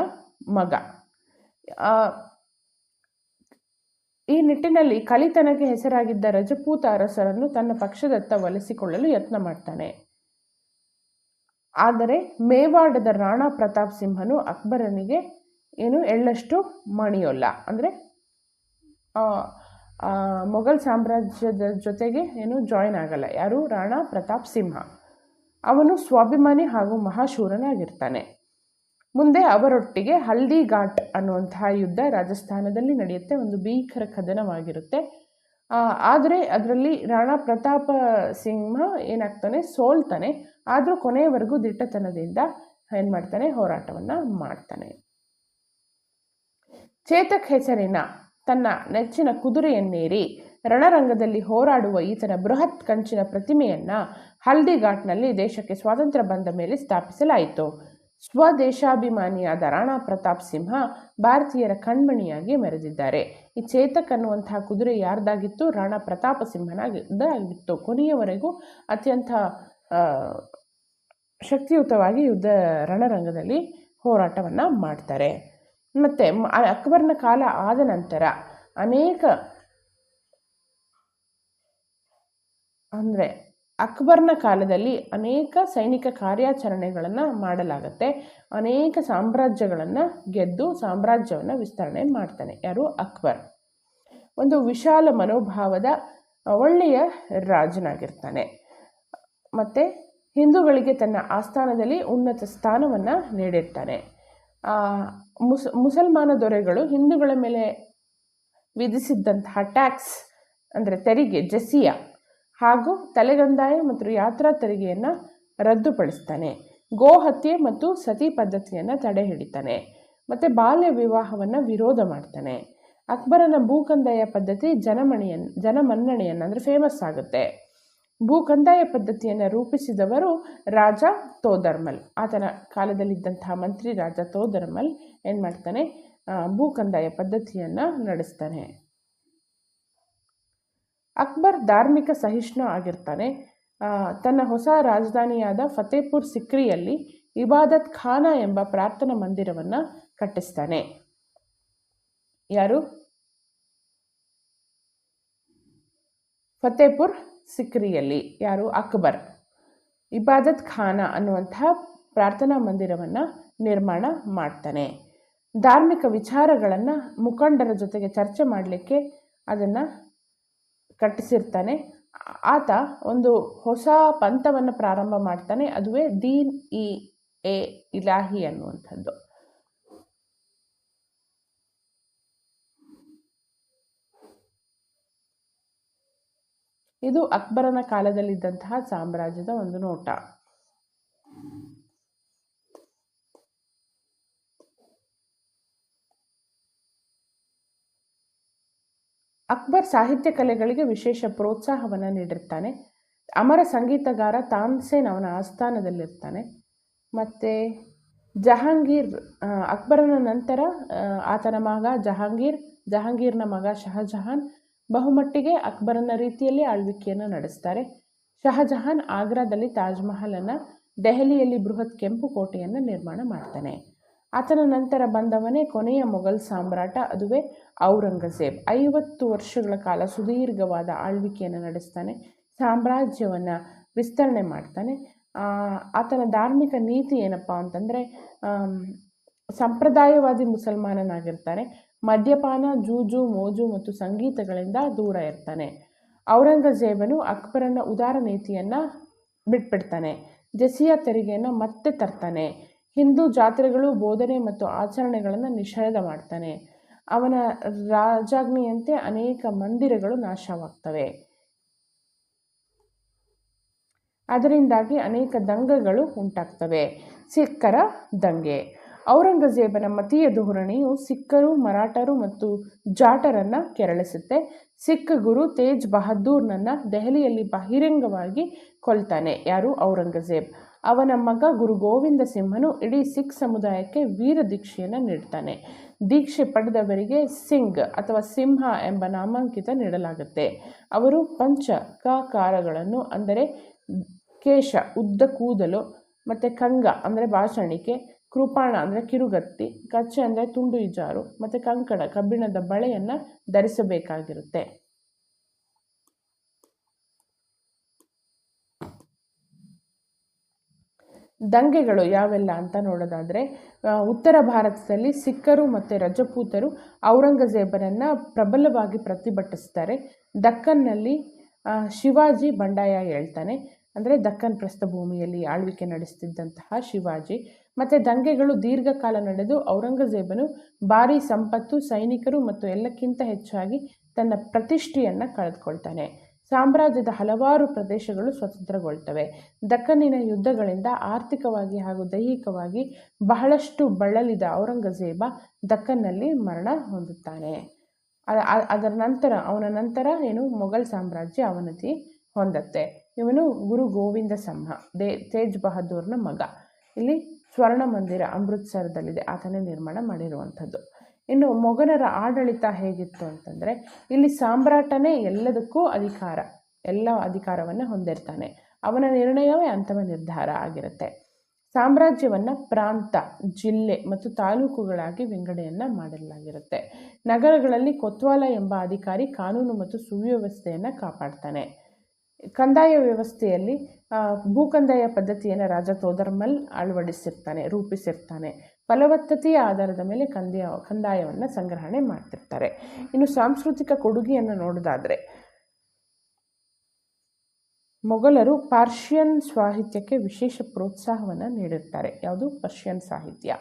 ಮಗ. ಈ ನಿಟ್ಟಿನಲ್ಲಿ ಕಲಿತನಕ್ಕೆ ಹೆಸರಾಗಿದ್ದ ರಜಪೂತ ಅರಸರನ್ನು ತನ್ನ ಪಕ್ಷದತ್ತ ಒಲಿಸಿಕೊಳ್ಳಲು ಯತ್ನ ಮಾಡ್ತಾನೆ. ಆದರೆ ಮೇವಾಡದ ರಾಣಾ ಪ್ರತಾಪ್ ಸಿಂಹನು ಅಕ್ಬರನಿಗೆ ಎಳ್ಳಷ್ಟು ಮಣಿಯೋಲ್ಲ. ಅಂದರೆ ಮೊಘಲ್ ಸಾಮ್ರಾಜ್ಯದ ಜೊತೆಗೆ ಜಾಯಿನ್ ಆಗಲ್ಲ. ಯಾರು? ರಾಣಾ ಪ್ರತಾಪ್ ಸಿಂಹ. ಅವನು ಸ್ವಾಭಿಮಾನಿ ಹಾಗೂ ಮಹಾಶೂರನಾಗಿರ್ತಾನೆ. ಮುಂದೆ ಅವರೊಟ್ಟಿಗೆ ಹಲ್ದಿ ಘಾಟ್ ಅನ್ನುವಂತಹ ಯುದ್ಧ ರಾಜಸ್ಥಾನದಲ್ಲಿ ನಡೆಯುತ್ತೆ. ಒಂದು ಭೀಕರ ಕದನವಾಗಿರುತ್ತೆ. ಆದರೆ ಅದರಲ್ಲಿ ರಾಣಾ ಪ್ರತಾಪ ಸಿಂಹ ಏನಾಗ್ತಾನೆ? ಸೋಲ್ತಾನೆ. ಆದರೂ ಕೊನೆಯವರೆಗೂ ದಿಟ್ಟತನದಿಂದ ಏನು ಮಾಡ್ತಾನೆ? ಹೋರಾಟವನ್ನು ಮಾಡ್ತಾನೆ. ಚೇತಕ್ ಹೆಸರಿನ ತನ್ನ ನೆಚ್ಚಿನ ಕುದುರೆಯನ್ನೇರಿ ರಣರಂಗದಲ್ಲಿ ಹೋರಾಡುವ ಈತನ ಬೃಹತ್ ಕಂಚಿನ ಪ್ರತಿಮೆಯನ್ನು ಹಲ್ದಿ ಘಾಟ್ನಲ್ಲಿ ದೇಶಕ್ಕೆ ಸ್ವಾತಂತ್ರ್ಯ ಬಂದ ಮೇಲೆ ಸ್ಥಾಪಿಸಲಾಯಿತು. ಸ್ವದೇಶಾಭಿಮಾನಿಯಾದ ರಾಣಾ ಪ್ರತಾಪ್ ಸಿಂಹ ಭಾರತೀಯರ ಕಣ್ಮಣಿಯಾಗಿ ಮೆರೆದಿದ್ದಾರೆ. ಈ ಚೇತಕ್ ಅನ್ನುವಂತಹ ಕುದುರೆ ಯಾರ್ದಾಗಿತ್ತು? ರಾಣಾ ಪ್ರತಾಪ ಸಿಂಹನಾಗಿತ್ತು. ಕೊನೆಯವರೆಗೂ ಅತ್ಯಂತ ಶಕ್ತಿಯುತವಾಗಿ ರಣರಂಗದಲ್ಲಿ ಹೋರಾಟವನ್ನು ಮಾಡ್ತಾರೆ. ಮತ್ತು ಅಕ್ಬರ್ನ ಕಾಲ ಆದ ನಂತರ ಅಕ್ಬರ್ನ ಕಾಲದಲ್ಲಿ ಅನೇಕ ಸೈನಿಕ ಕಾರ್ಯಾಚರಣೆಗಳನ್ನು ಮಾಡಲಾಗುತ್ತೆ. ಅನೇಕ ಸಾಮ್ರಾಜ್ಯಗಳನ್ನು ಗೆದ್ದು ಸಾಮ್ರಾಜ್ಯವನ್ನು ವಿಸ್ತರಣೆ ಮಾಡ್ತಾನೆ. ಯಾರು? ಅಕ್ಬರ್. ಒಂದು ವಿಶಾಲ ಮನೋಭಾವದ ಒಳ್ಳೆಯ ರಾಜನಾಗಿರ್ತಾನೆ. ಮತ್ತು ಹಿಂದೂಗಳಿಗೆ ತನ್ನ ಆಸ್ಥಾನದಲ್ಲಿ ಉನ್ನತ ಸ್ಥಾನವನ್ನು ನೀಡಿರ್ತಾನೆ. ಮುಸಲ್ಮಾನ ದೊರೆಗಳು ಹಿಂದೂಗಳ ಮೇಲೆ ವಿಧಿಸಿದ್ದಂತಹ ಟ್ಯಾಕ್ಸ್ ಅಂದರೆ ತೆರಿಗೆ, ಜಸಿಯಾ ಹಾಗೂ ತಲೆಗಂದಾಯ ಮತ್ತು ಯಾತ್ರಾ ತೆರಿಗೆಯನ್ನು ರದ್ದುಪಡಿಸ್ತಾನೆ. ಗೋಹತ್ಯೆ ಮತ್ತು ಸತಿ ಪದ್ಧತಿಯನ್ನು ತಡೆ ಹಿಡಿತಾನೆ. ಮತ್ತು ಬಾಲ್ಯ ವಿವಾಹವನ್ನು ವಿರೋಧ ಮಾಡ್ತಾನೆ. ಅಕ್ಬರನ ಭೂಕಂದಾಯ ಪದ್ಧತಿ ಜನಮನ್ನಣೆಯನ್ನು ಅಂದರೆ ಫೇಮಸ್ ಆಗುತ್ತೆ. ಭೂಕಂದಾಯ ಪದ್ಧತಿಯನ್ನು ರೂಪಿಸಿದವರು ರಾಜ ತೋದರ್ಮಲ್. ಆತನ ಕಾಲದಲ್ಲಿದ್ದಂತಹ ಮಂತ್ರಿ ರಾಜ ತೋದರ್ಮಲ್ ಏನು ಮಾಡ್ತಾನೆ? ಭೂಕಂದಾಯ ಪದ್ಧತಿಯನ್ನು ನಡೆಸ್ತಾನೆ. ಅಕ್ಬರ್ ಧಾರ್ಮಿಕ ಸಹಿಷ್ಣು ಆಗಿರ್ತಾನೆ. ತನ್ನ ಹೊಸ ರಾಜಧಾನಿಯಾದ ಫತೇಪುರ್ ಸಿಕ್ರಿಯಲ್ಲಿ ಇಬಾದತ್ ಖಾನ ಎಂಬ ಪ್ರಾರ್ಥನಾ ಮಂದಿರವನ್ನು ಕಟ್ಟಿಸ್ತಾನೆ. ಯಾರು? ಫತೇಪುರ್ ಸಿಕ್ರಿಯಲ್ಲಿ. ಯಾರು? ಅಕ್ಬರ್. ಇಬಾದತ್ ಖಾನ ಅನ್ನುವಂತಹ ಪ್ರಾರ್ಥನಾ ಮಂದಿರವನ್ನು ನಿರ್ಮಾಣ ಮಾಡ್ತಾನೆ. ಧಾರ್ಮಿಕ ವಿಚಾರಗಳನ್ನು ಮುಖಂಡರ ಜೊತೆಗೆ ಚರ್ಚೆ ಮಾಡಲಿಕ್ಕೆ ಅದನ್ನು ಕಟ್ಟಿಸಿರ್ತಾನೆ. ಆತ ಒಂದು ಹೊಸ ಪಂಥವನ್ನು ಪ್ರಾರಂಭ ಮಾಡ್ತಾನೆ, ಅದುವೇ ದೀನ್ ಎ ಇಲಾಹಿ ಅನ್ನುವಂಥದ್ದು. ಇದು ಅಕ್ಬರನ ಕಾಲದಲ್ಲಿದ್ದಂತಹ ಸಾಮ್ರಾಜ್ಯದ ಒಂದು ನೋಟ. ಅಕ್ಬರ್ ಸಾಹಿತ್ಯ ಕಲೆಗಳಿಗೆ ವಿಶೇಷ ಪ್ರೋತ್ಸಾಹವನ್ನು ನೀಡಿರ್ತಾನೆ. ಅಮರ ಸಂಗೀತಗಾರ ತಾನ್ಸೇನ್ ಅವನ ಆಸ್ಥಾನದಲ್ಲಿರ್ತಾನೆ. ಮತ್ತು ಜಹಾಂಗೀರ್, ಅಕ್ಬರನ ನಂತರ ಆತನ ಮಗ ಜಹಾಂಗೀರ್ನ ಮಗ ಶಹಜಹಾನ್ ಬಹುಮಟ್ಟಿಗೆ ಅಕ್ಬರನ ರೀತಿಯಲ್ಲಿ ಆಳ್ವಿಕೆಯನ್ನು ನಡೆಸ್ತಾರೆ. ಶಹಜಹಾನ್ ಆಗ್ರಾದಲ್ಲಿ ತಾಜ್ ಮಹಲನ್ನು, ದೆಹಲಿಯಲ್ಲಿ ಬೃಹತ್ ಕೆಂಪು ಕೋಟೆಯನ್ನು ನಿರ್ಮಾಣ ಮಾಡ್ತಾನೆ. ಆತನ ನಂತರ ಬಂದವನೇ ಕೊನೆಯ ಮೊಘಲ್ ಸಾಮ್ರಾಟ, ಅದುವೇ ಔರಂಗಜೇಬ್. 50 ವರ್ಷಗಳ ಕಾಲ ಸುದೀರ್ಘವಾದ ಆಳ್ವಿಕೆಯನ್ನು ನಡೆಸ್ತಾನೆ, ಸಾಮ್ರಾಜ್ಯವನ್ನು ವಿಸ್ತರಣೆ ಮಾಡ್ತಾನೆ. ಆತನ ಧಾರ್ಮಿಕ ನೀತಿ ಏನಪ್ಪ ಅಂತಂದರೆ, ಸಂಪ್ರದಾಯವಾದಿ ಮುಸಲ್ಮಾನನಾಗಿರ್ತಾನೆ. ಮದ್ಯಪಾನ, ಜೂಜು, ಮೋಜು ಮತ್ತು ಸಂಗೀತಗಳಿಂದ ದೂರ ಇರ್ತಾನೆ. ಔರಂಗಜೇಬನು ಅಕ್ಬರನ ಉದಾರ ನೀತಿಯನ್ನು ಬಿಟ್ಬಿಡ್ತಾನೆ. ಜಸಿಯಾ ತೆರಿಗೆಯನ್ನು ಮತ್ತೆ ತರ್ತಾನೆ. ಹಿಂದೂ ಜಾತ್ರೆಗಳು, ಬೋಧನೆ ಮತ್ತು ಆಚರಣೆಗಳನ್ನು ನಿಷೇಧ ಮಾಡ್ತಾನೆ. ಅವನ ರಾಜಾಜ್ಞೆಯಂತೆ ಅನೇಕ ಮಂದಿರಗಳು ನಾಶವಾಗ್ತವೆ. ಅದರಿಂದಾಗಿ ಅನೇಕ ದಂಗೆಗಳು ಉಂಟಾಗ್ತವೆ. ಸಿಖ್ಖರ ದಂಗೆ. ಔರಂಗಜೇಬನ ಮತೀಯ ಧೋರಣೆಯು ಸಿಖ್ಖರು, ಮರಾಠರು ಮತ್ತು ಜಾಟರನ್ನು ಕೆರಳಿಸುತ್ತೆ. ಸಿಖ್ ಗುರು ತೇಜ್ ಬಹದ್ದೂರ್ನನ್ನು ದೆಹಲಿಯಲ್ಲಿ ಬಹಿರಂಗವಾಗಿ ಕೊಲ್ತಾನೆ. ಯಾರು? ಔರಂಗಜೇಬ್. ಅವನ ಮಗ ಗುರು ಗೋವಿಂದ ಸಿಂಹನು ಇಡೀ ಸಿಖ್ ಸಮುದಾಯಕ್ಕೆ ವೀರ ದೀಕ್ಷೆಯನ್ನು ನೀಡ್ತಾನೆ. ದೀಕ್ಷೆ ಪಡೆದವರಿಗೆ ಸಿಂಗ್ ಅಥವಾ ಸಿಂಹ ಎಂಬ ನಾಮಾಂಕಿತ ನೀಡಲಾಗುತ್ತೆ. ಅವರು ಪಂಚಕಾರಗಳನ್ನು ಅಂದರೆ ಕೇಶ, ಉದ್ದ ಕೂದಲು, ಮತ್ತು ಕಂಗ ಅಂದರೆ ಭಾಷಣಿಕೆ, ಕೃಪಾಣ ಅಂದರೆ ಕಿರುಗತ್ತಿ, ಕಚ್ಚೆ ಅಂದರೆ ತುಂಡು ಇಜಾರು, ಮತ್ತು ಕಂಕಣ ಕಬ್ಬಿಣದ ಬಳೆಯನ್ನು ಧರಿಸಬೇಕಾಗಿರುತ್ತೆ. ದಂಗೆಗಳು ಯಾವೆಲ್ಲ ಅಂತ ನೋಡೋದಾದರೆ, ಉತ್ತರ ಭಾರತದಲ್ಲಿ ಸಿಖ್ಖರು ಮತ್ತು ರಜಪೂತರು ಔರಂಗಜೇಬನನ್ನು ಪ್ರಬಲವಾಗಿ ಪ್ರತಿಭಟಿಸ್ತಾರೆ. ದಕ್ಕನ್ನಲ್ಲಿ ಶಿವಾಜಿ ಬಂಡಾಯ ಹೇಳ್ತಾನೆ, ಅಂದರೆ ದಕ್ಕನ್ ಪ್ರಸ್ಥಭೂಮಿಯಲ್ಲಿ ಆಳ್ವಿಕೆ ನಡೆಸ್ತಿದ್ದಂತಹ ಶಿವಾಜಿ. ಮತ್ತು ದಂಗೆಗಳು ದೀರ್ಘಕಾಲ ನಡೆದು ಔರಂಗಜೇಬನು ಭಾರೀ ಸಂಪತ್ತು, ಸೈನಿಕರು ಮತ್ತು ಎಲ್ಲಕ್ಕಿಂತ ಹೆಚ್ಚಾಗಿ ತನ್ನ ಪ್ರತಿಷ್ಠೆಯನ್ನು ಕಳೆದುಕೊಳ್ತಾನೆ. ಸಾಮ್ರಾಜ್ಯದ ಹಲವಾರು ಪ್ರದೇಶಗಳು ಸ್ವತಂತ್ರಗೊಳ್ತವೆ. ದಕ್ಕನ್ನಿನ ಯುದ್ಧಗಳಿಂದ ಆರ್ಥಿಕವಾಗಿ ಹಾಗೂ ದೈಹಿಕವಾಗಿ ಬಹಳಷ್ಟು ಬಳಲಿದ ಔರಂಗಜೇಬ ದಕ್ಕನ್ನಲ್ಲಿ ಮರಣ ಹೊಂದುತ್ತಾನೆ. ಅವನ ನಂತರ ಮೊಘಲ್ ಸಾಮ್ರಾಜ್ಯ ಅವನತಿ ಹೊಂದತ್ತೆ. ಇವನು ಗುರು ಗೋವಿಂದ ಸಿಂಹ, ತೇಜ್ ಬಹದ್ದೂರ್ನ ಮಗ. ಇಲ್ಲಿ ಸ್ವರ್ಣ ಮಂದಿರ ಅಮೃತ್ಸರದಲ್ಲಿದೆ, ಆತನೇ ನಿರ್ಮಾಣ ಮಾಡಿರುವಂಥದ್ದು. ಇನ್ನು ಮೊಘಲರ ಆಡಳಿತ ಹೇಗಿತ್ತು ಅಂತಂದರೆ, ಇಲ್ಲಿ ಸಾಮ್ರಾಟನೇ ಎಲ್ಲದಕ್ಕೂ ಎಲ್ಲ ಅಧಿಕಾರವನ್ನು ಹೊಂದಿರ್ತಾನೆ. ಅವನ ನಿರ್ಣಯವೇ ಅಂತಿಮ ನಿರ್ಧಾರ ಆಗಿರುತ್ತೆ. ಸಾಮ್ರಾಜ್ಯವನ್ನು ಪ್ರಾಂತ, ಜಿಲ್ಲೆ ಮತ್ತು ತಾಲೂಕುಗಳಾಗಿ ವಿಂಗಡೆಯನ್ನು ಮಾಡಲಾಗಿರುತ್ತೆ. ನಗರಗಳಲ್ಲಿ ಕೊತ್ವಾಲ ಎಂಬ ಅಧಿಕಾರಿ ಕಾನೂನು ಮತ್ತು ಸುವ್ಯವಸ್ಥೆಯನ್ನು ಕಾಪಾಡ್ತಾನೆ. ಕಂದಾಯ ವ್ಯವಸ್ಥೆಯಲ್ಲಿ ಭೂಕಂದಾಯ ಪದ್ಧತಿಯನ್ನು ರಾಜ ತೋದರ್ಮಲ್ ರೂಪಿಸಿರ್ತಾನೆ. ಫಲವತ್ತತೆಯ ಆಧಾರದ ಮೇಲೆ ಕಂದಾಯವನ್ನು ಸಂಗ್ರಹಣೆ ಮಾಡ್ತಿರ್ತಾರೆ. ಇನ್ನು ಸಾಂಸ್ಕೃತಿಕ ಕೊಡುಗೆಯನ್ನು ನೋಡೋದಾದರೆ, ಮೊಘಲರು ಪರ್ಷಿಯನ್ ಸಾಹಿತ್ಯಕ್ಕೆ ವಿಶೇಷ ಪ್ರೋತ್ಸಾಹವನ್ನು ನೀಡಿರ್ತಾರೆ. ಯಾವುದು? ಪರ್ಷಿಯನ್ ಸಾಹಿತ್ಯ.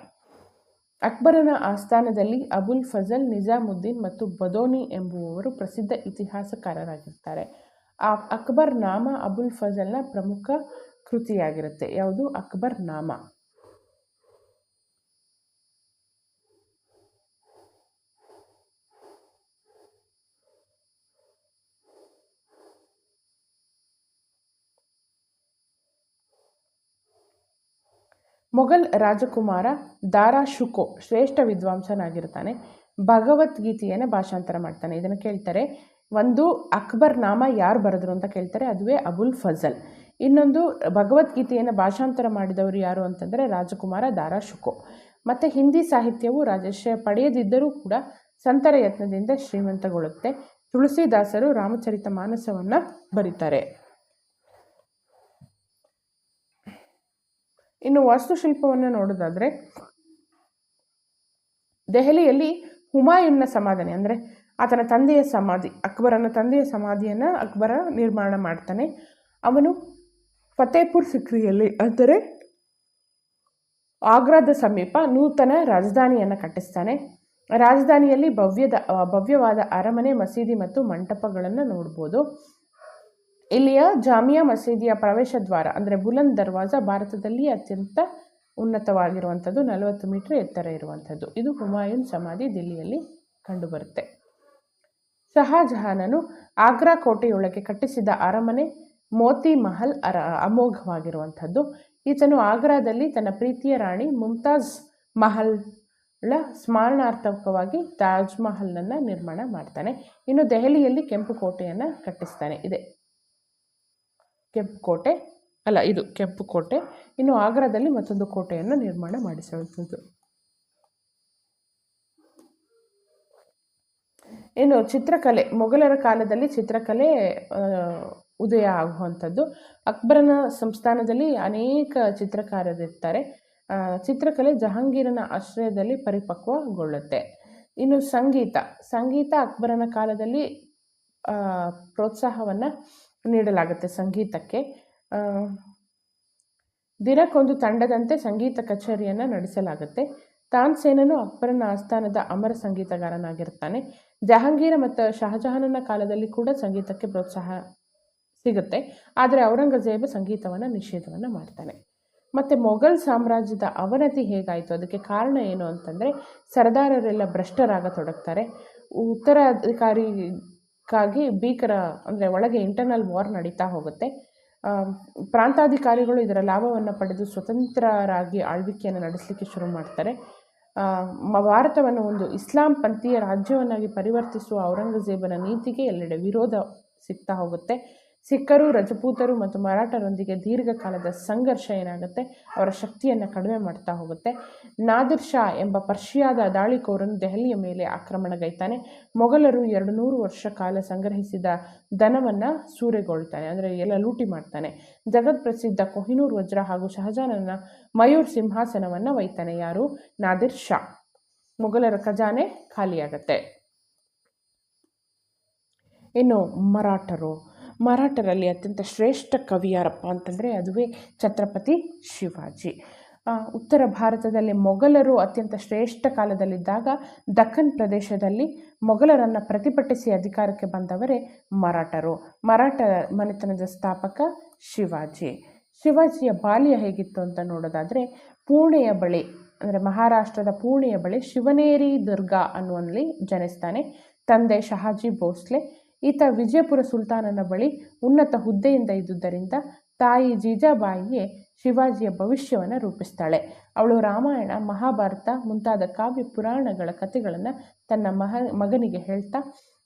ಅಕ್ಬರನ ಆಸ್ಥಾನದಲ್ಲಿ ಅಬುಲ್ ಫಜಲ್, ನಿಜಾಮುದ್ದೀನ್ ಮತ್ತು ಬದೋನಿ ಎಂಬುವವರು ಪ್ರಸಿದ್ಧ ಇತಿಹಾಸಕಾರರಾಗಿರ್ತಾರೆ. ಅಕ್ಬರ್ ನಾಮ ಅಬುಲ್ ಫಜಲ್ನ ಪ್ರಮುಖ ಕೃತಿಯಾಗಿರುತ್ತೆ. ಯಾವುದು? ಅಕ್ಬರ್ ನಾಮ. ಮೊಘಲ್ ರಾಜಕುಮಾರ ದಾರಾ ಶುಕೋ ಶ್ರೇಷ್ಠ ವಿದ್ವಾಂಸನಾಗಿರ್ತಾನೆ. ಭಗವದ್ಗೀತೆಯನ್ನು ಭಾಷಾಂತರ ಮಾಡ್ತಾನೆ. ಇದನ್ನು ಕೇಳ್ತಾರೆ. ಒಂದು ಅಕ್ಬರ್ ನಾಮ ಯಾರು ಬರೆದ್ರು ಅಂತ ಕೇಳ್ತಾರೆ, ಅದುವೇ ಅಬುಲ್ ಫಜಲ್. ಇನ್ನೊಂದು ಭಗವದ್ಗೀತೆಯನ್ನು ಭಾಷಾಂತರ ಮಾಡಿದವರು ಯಾರು ಅಂತಂದರೆ ರಾಜಕುಮಾರ ದಾರಾ ಶುಕೋ. ಮತ್ತು ಹಿಂದಿ ಸಾಹಿತ್ಯವು ರಾಜಶ್ರಯ ಪಡೆಯದಿದ್ದರೂ ಕೂಡ ಸಂತರ ಯತ್ನದಿಂದ ಶ್ರೀಮಂತಗೊಳ್ಳುತ್ತೆ. ತುಳಸಿದಾಸರು ರಾಮಚರಿತ ಮಾನಸವನ್ನು ಬರೀತಾರೆ. ಇನ್ನು ವಾಸ್ತುಶಿಲ್ಪವನ್ನು ನೋಡೋದಾದರೆ ದೆಹಲಿಯಲ್ಲಿ ಹುಮಾಯೂನ್ನ ಸಮಾಧಿ ಅಂದರೆ ಆತನ ತಂದೆಯ ಸಮಾಧಿ, ಅಕ್ಬರನ ತಂದೆಯ ಸಮಾಧಿಯನ್ನು ಅಕ್ಬರ ನಿರ್ಮಾಣ ಮಾಡ್ತಾನೆ. ಅವನು ಫತೇಪುರ್ ಸಿಕ್ರಿಯಲ್ಲಿ ಅಂದರೆ ಆಗ್ರಾದ ಸಮೀಪ ನೂತನ ರಾಜಧಾನಿಯನ್ನು ಕಟ್ಟಿಸ್ತಾನೆ. ರಾಜಧಾನಿಯಲ್ಲಿ ಭವ್ಯವಾದ ಅರಮನೆ, ಮಸೀದಿ ಮತ್ತು ಮಂಟಪಗಳನ್ನು ನೋಡ್ಬೋದು. ಇಲ್ಲಿಯ ಜಾಮಿಯಾ ಮಸೀದಿಯ ಪ್ರವೇಶ ದ್ವಾರ ಅಂದರೆ ಬುಲಂದ್ ದರ್ವಾಜ ಭಾರತದಲ್ಲಿ ಅತ್ಯಂತ ಉನ್ನತವಾಗಿರುವಂಥದ್ದು, 40 ಮೀಟರ್ ಎತ್ತರ ಇರುವಂಥದ್ದು. ಇದು ಹುಮಾಯೂನ್ ಸಮಾಧಿ ದಿಲ್ಲಿಯಲ್ಲಿ ಕಂಡುಬರುತ್ತೆ. ಶಹಾಜಹಾನನು ಆಗ್ರಾ ಕೋಟೆಯೊಳಗೆ ಕಟ್ಟಿಸಿದ ಅರಮನೆ ಮೋತಿ ಮಹಲ್ ಅಮೋಘವಾಗಿರುವಂಥದ್ದು. ಈತನು ಆಗ್ರಾದಲ್ಲಿ ತನ್ನ ಪ್ರೀತಿಯ ರಾಣಿ ಮುಮ್ತಾಜ್ ಮಹಲ್ಳ ಸ್ಮರಣಾರ್ಥಕವಾಗಿ ತಾಜ್ ಮಹಲ್ನನ್ನು ನಿರ್ಮಾಣ ಮಾಡ್ತಾನೆ. ಇನ್ನು ದೆಹಲಿಯಲ್ಲಿ ಕೆಂಪು ಕೋಟೆಯನ್ನು ಕಟ್ಟಿಸ್ತಾನೆ. ಇದು ಕೆಂಪು ಕೋಟೆ. ಇನ್ನು ಆಗ್ರಾದಲ್ಲಿ ಮತ್ತೊಂದು ಕೋಟೆಯನ್ನು ನಿರ್ಮಾಣ ಮಾಡಿಸುವಂಥದ್ದು. ಇನ್ನು ಚಿತ್ರಕಲೆ, ಮೊಘಲರ ಕಾಲದಲ್ಲಿ ಚಿತ್ರಕಲೆ ಉದಯ ಆಗುವಂಥದ್ದು. ಅಕ್ಬರನ ಸಂಸ್ಥಾನದಲ್ಲಿ ಅನೇಕ ಚಿತ್ರಕಾರರಿರ್ತಾರೆ. ಚಿತ್ರಕಲೆ ಜಹಾಂಗೀರನ ಆಶ್ರಯದಲ್ಲಿ ಪರಿಪಕ್ವಗೊಳ್ಳುತ್ತೆ. ಇನ್ನು ಸಂಗೀತ ಅಕ್ಬರನ ಕಾಲದಲ್ಲಿ ಪ್ರೋತ್ಸಾಹವನ್ನು ನೀಡಲಾಗುತ್ತೆ ಸಂಗೀತಕ್ಕೆ. ದಿನಕ್ಕೊಂದು ತಂಡದಂತೆ ಸಂಗೀತ ಕಚೇರಿಯನ್ನು ನಡೆಸಲಾಗುತ್ತೆ. ತಾನ್ಸೇನನು ಅಕ್ಬರನ ಆಸ್ಥಾನದ ಅಮರ ಸಂಗೀತಗಾರನಾಗಿರ್ತಾನೆ. ಜಹಾಂಗೀರ ಮತ್ತು ಶಹಜಹಾನನ ಕಾಲದಲ್ಲಿ ಕೂಡ ಸಂಗೀತಕ್ಕೆ ಪ್ರೋತ್ಸಾಹ ಸಿಗುತ್ತೆ. ಆದರೆ ಔರಂಗಜೇಬ ಸಂಗೀತವನ್ನು ನಿಷೇಧವನ್ನು ಮಾಡ್ತಾನೆ. ಮತ್ತು ಮೊಘಲ್ ಸಾಮ್ರಾಜ್ಯದ ಅವನತಿ ಹೇಗಾಯಿತು, ಅದಕ್ಕೆ ಕಾರಣ ಏನು ಅಂತಂದರೆ ಸರ್ದಾರರೆಲ್ಲ ಭ್ರಷ್ಟರಾಗತೊಡಗ್ತಾರೆ. ಉತ್ತರಾಧಿಕಾರಿಗಾಗಿ ಭೀಕರ ಅಂದರೆ ಒಳಗೆ ಇಂಟರ್ನಲ್ ವಾರ್ ನಡೀತಾ ಹೋಗುತ್ತೆ. ಪ್ರಾಂತಾಧಿಕಾರಿಗಳು ಇದರ ಲಾಭವನ್ನು ಪಡೆದು ಸ್ವತಂತ್ರರಾಗಿ ಆಳ್ವಿಕೆಯನ್ನು ನಡೆಸಲಿಕ್ಕೆ ಶುರು ಮಾಡ್ತಾರೆ. ಭಾರತವನ್ನು ಒಂದು ಇಸ್ಲಾಂ ಪಂಥೀಯ ರಾಜ್ಯವನ್ನಾಗಿ ಪರಿವರ್ತಿಸುವ ಔರಂಗಜೇಬನ ನೀತಿಗೆ ಎಲ್ಲೆಡೆ ವಿರೋಧ ಸಿಗ್ತಾ ಹೋಗುತ್ತೆ. ಸಿಖ್ಖರು, ರಜಪೂತರು ಮತ್ತು ಮರಾಠರೊಂದಿಗೆ ದೀರ್ಘಕಾಲದ ಸಂಘರ್ಷ ಏನಾಗುತ್ತೆ, ಅವರ ಶಕ್ತಿಯನ್ನು ಕಡಿಮೆ ಮಾಡ್ತಾ ಹೋಗುತ್ತೆ. ನಾದಿರ್ ಶಾ ಎಂಬ ಪರ್ಷಿಯಾದ ದಾಳಿಕೋರನು ದೆಹಲಿಯ ಮೇಲೆ ಆಕ್ರಮಣಗೈತಾನೆ. ಮೊಘಲರು 200 ವರ್ಷ ಕಾಲ ಸಂಗ್ರಹಿಸಿದ ಧನವನ್ನು ಸೂರೆಗೊಳ್ತಾನೆ, ಅಂದರೆ ಎಲ್ಲ ಲೂಟಿ ಮಾಡ್ತಾನೆ. ಜಗತ್ಪ್ರಸಿದ್ಧ ಕೊಹಿನೂರ್ ವಜ್ರ ಹಾಗೂ ಶಹಜಾನನ ಮಯೂರ್ ಸಿಂಹಾಸನವನ್ನು ಒಯ್ತಾನೆ. ಯಾರು? ನಾದಿರ್ ಶಾ. ಮೊಘಲರ ಖಜಾನೆ ಖಾಲಿಯಾಗತ್ತೆ. ಇನ್ನು ಮರಾಠರಲ್ಲಿ ಅತ್ಯಂತ ಶ್ರೇಷ್ಠ ಕವಿ ಯಾರಪ್ಪ ಅಂತಂದರೆ ಅದುವೇ ಛತ್ರಪತಿ ಶಿವಾಜಿ. ಉತ್ತರ ಭಾರತದಲ್ಲಿ ಮೊಘಲರು ಅತ್ಯಂತ ಶ್ರೇಷ್ಠ ಕಾಲದಲ್ಲಿದ್ದಾಗ ದಕ್ಕನ್ ಪ್ರದೇಶದಲ್ಲಿ ಮೊಘಲರನ್ನು ಪ್ರತಿಭಟಿಸಿ ಅಧಿಕಾರಕ್ಕೆ ಬಂದವರೇ ಮರಾಠರು. ಮರಾಠ ಮನೆತನದ ಸ್ಥಾಪಕ ಶಿವಾಜಿಯ ಬಾಲ್ಯ ಹೇಗಿತ್ತು ಅಂತ ನೋಡೋದಾದರೆ ಪುಣೆಯ ಬಳಿ ಅಂದರೆ ಮಹಾರಾಷ್ಟ್ರದ ಪುಣೆಯ ಬಳಿ ಶಿವನೇರಿ ದುರ್ಗ ಅನ್ನುವಲ್ಲಿ ಜನಿಸ್ತಾನೆ. ತಂದೆ ಶಹಾಜಿ ಭೋಸ್ಲೆ. ಈತ ವಿಜಯಪುರ ಸುಲ್ತಾನನ ಬಳಿ ಉನ್ನತ ಹುದ್ದೆಯಿಂದ ಇದ್ದುದರಿಂದ ತಾಯಿ ಜೀಜಾಬಾಯಿಯೇ ಶಿವಾಜಿಯ ಭವಿಷ್ಯವನ್ನು ರೂಪಿಸ್ತಾಳೆ. ಅವಳು ರಾಮಾಯಣ, ಮಹಾಭಾರತ ಮುಂತಾದ ಕಾವ್ಯ ಪುರಾಣಗಳ ಕಥೆಗಳನ್ನು ತನ್ನ ಮಗನಿಗೆ ಹೇಳ್ತಾ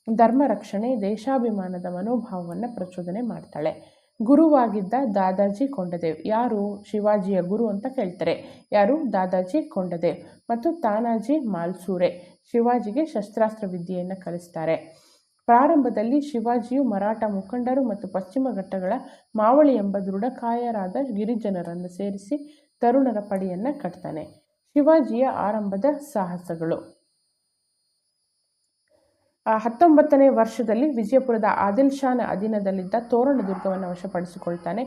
ಧರ್ಮ ರಕ್ಷಣೆ, ದೇಶಾಭಿಮಾನದ ಮನೋಭಾವವನ್ನು ಪ್ರಚೋದನೆ ಮಾಡ್ತಾಳೆ. ಗುರುವಾಗಿದ್ದ ದಾದಾಜಿ ಕೊಂಡದೇವ್. ಯಾರು ಶಿವಾಜಿಯ ಗುರು ಅಂತ ಕೇಳ್ತಾರೆ. ಯಾರು? ದಾದಾಜಿ ಕೊಂಡದೇವ್ ಮತ್ತು ತಾನಾಜಿ ಮಾಲ್ಸೂರೆ ಶಿವಾಜಿಗೆ ಶಸ್ತ್ರಾಸ್ತ್ರ ವಿದ್ಯೆಯನ್ನು ಕಲಿಸ್ತಾರೆ. ಪ್ರಾರಂಭದಲ್ಲಿ ಶಿವಾಜಿಯು ಮರಾಠ ಮುಖಂಡರು ಮತ್ತು ಪಶ್ಚಿಮ ಘಟ್ಟಗಳ ಮಾವಳಿ ಎಂಬ ದೃಢಕಾಯರಾದ ಗಿರಿಜನರನ್ನು ಸೇರಿಸಿ ತರುಣರ ಪಡೆಯನ್ನು ಕಟ್ತಾನೆ. ಶಿವಾಜಿಯ ಆರಂಭದ ಸಾಹಸಗಳು. 19ನೇ ವರ್ಷದಲ್ಲಿ ವಿಜಯಪುರದ ಆದಿಲ್ ಶಾನ ಅಧೀನದಲ್ಲಿದ್ದ ತೋರಣ ದುರ್ಗವನ್ನು ವಶಪಡಿಸಿಕೊಳ್ತಾನೆ.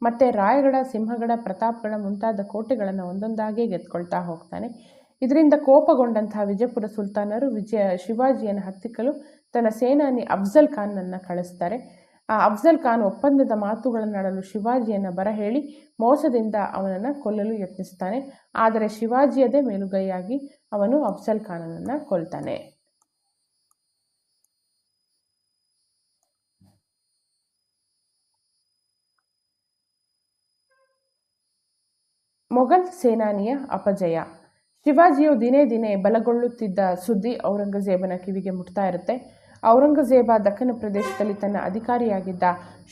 ಮತ್ತು ರಾಯಗಢ, ಸಿಂಹಗಢ, ಪ್ರತಾಪ್ಗಢ ಮುಂತಾದ ಕೋಟೆಗಳನ್ನು ಒಂದೊಂದಾಗಿ ಗೆದ್ಕೊಳ್ತಾ ಹೋಗ್ತಾನೆ. ಇದರಿಂದ ಕೋಪಗೊಂಡಂತಹ ವಿಜಯಪುರ ಸುಲ್ತಾನರು ಶಿವಾಜಿಯನ್ನು ಹತ್ತಿಕ್ಕಲು ತನ್ನ ಸೇನಾನಿ ಅಫ್ಜಲ್ ಖಾನ್ನನ್ನು ಕಳಿಸ್ತಾರೆ. ಆ ಅಫ್ಜಲ್ ಖಾನ್ ಒಪ್ಪಂದದ ಮಾತುಗಳನ್ನಾಡಲು ಶಿವಾಜಿಯನ್ನು ಬರಹೇಳಿ ಮೋಸದಿಂದ ಅವನನ್ನು ಕೊಲ್ಲಲು ಯತ್ನಿಸ್ತಾನೆ. ಆದರೆ ಶಿವಾಜಿಯದೇ ಮೇಲುಗೈಯಾಗಿ ಅವನು ಅಫ್ಜಲ್ ಖಾನನನ್ನು ಕೊಲ್ತಾನೆ. ಮೊಘಲ್ ಸೇನಾನಿಯ ಅಪಜಯ. ಶಿವಾಜಿಯು ದಿನೇ ದಿನೇ ಬಲಗೊಳ್ಳುತ್ತಿದ್ದ ಸುದ್ದಿ ಔರಂಗಜೇಬನ ಕಿವಿಗೆ ಮುಟ್ತಾ ಇರುತ್ತೆ. ಔರಂಗಜೇಬ ದಕ್ಕನ ಪ್ರದೇಶದಲ್ಲಿ ತನ್ನ ಅಧಿಕಾರಿಯಾಗಿದ್ದ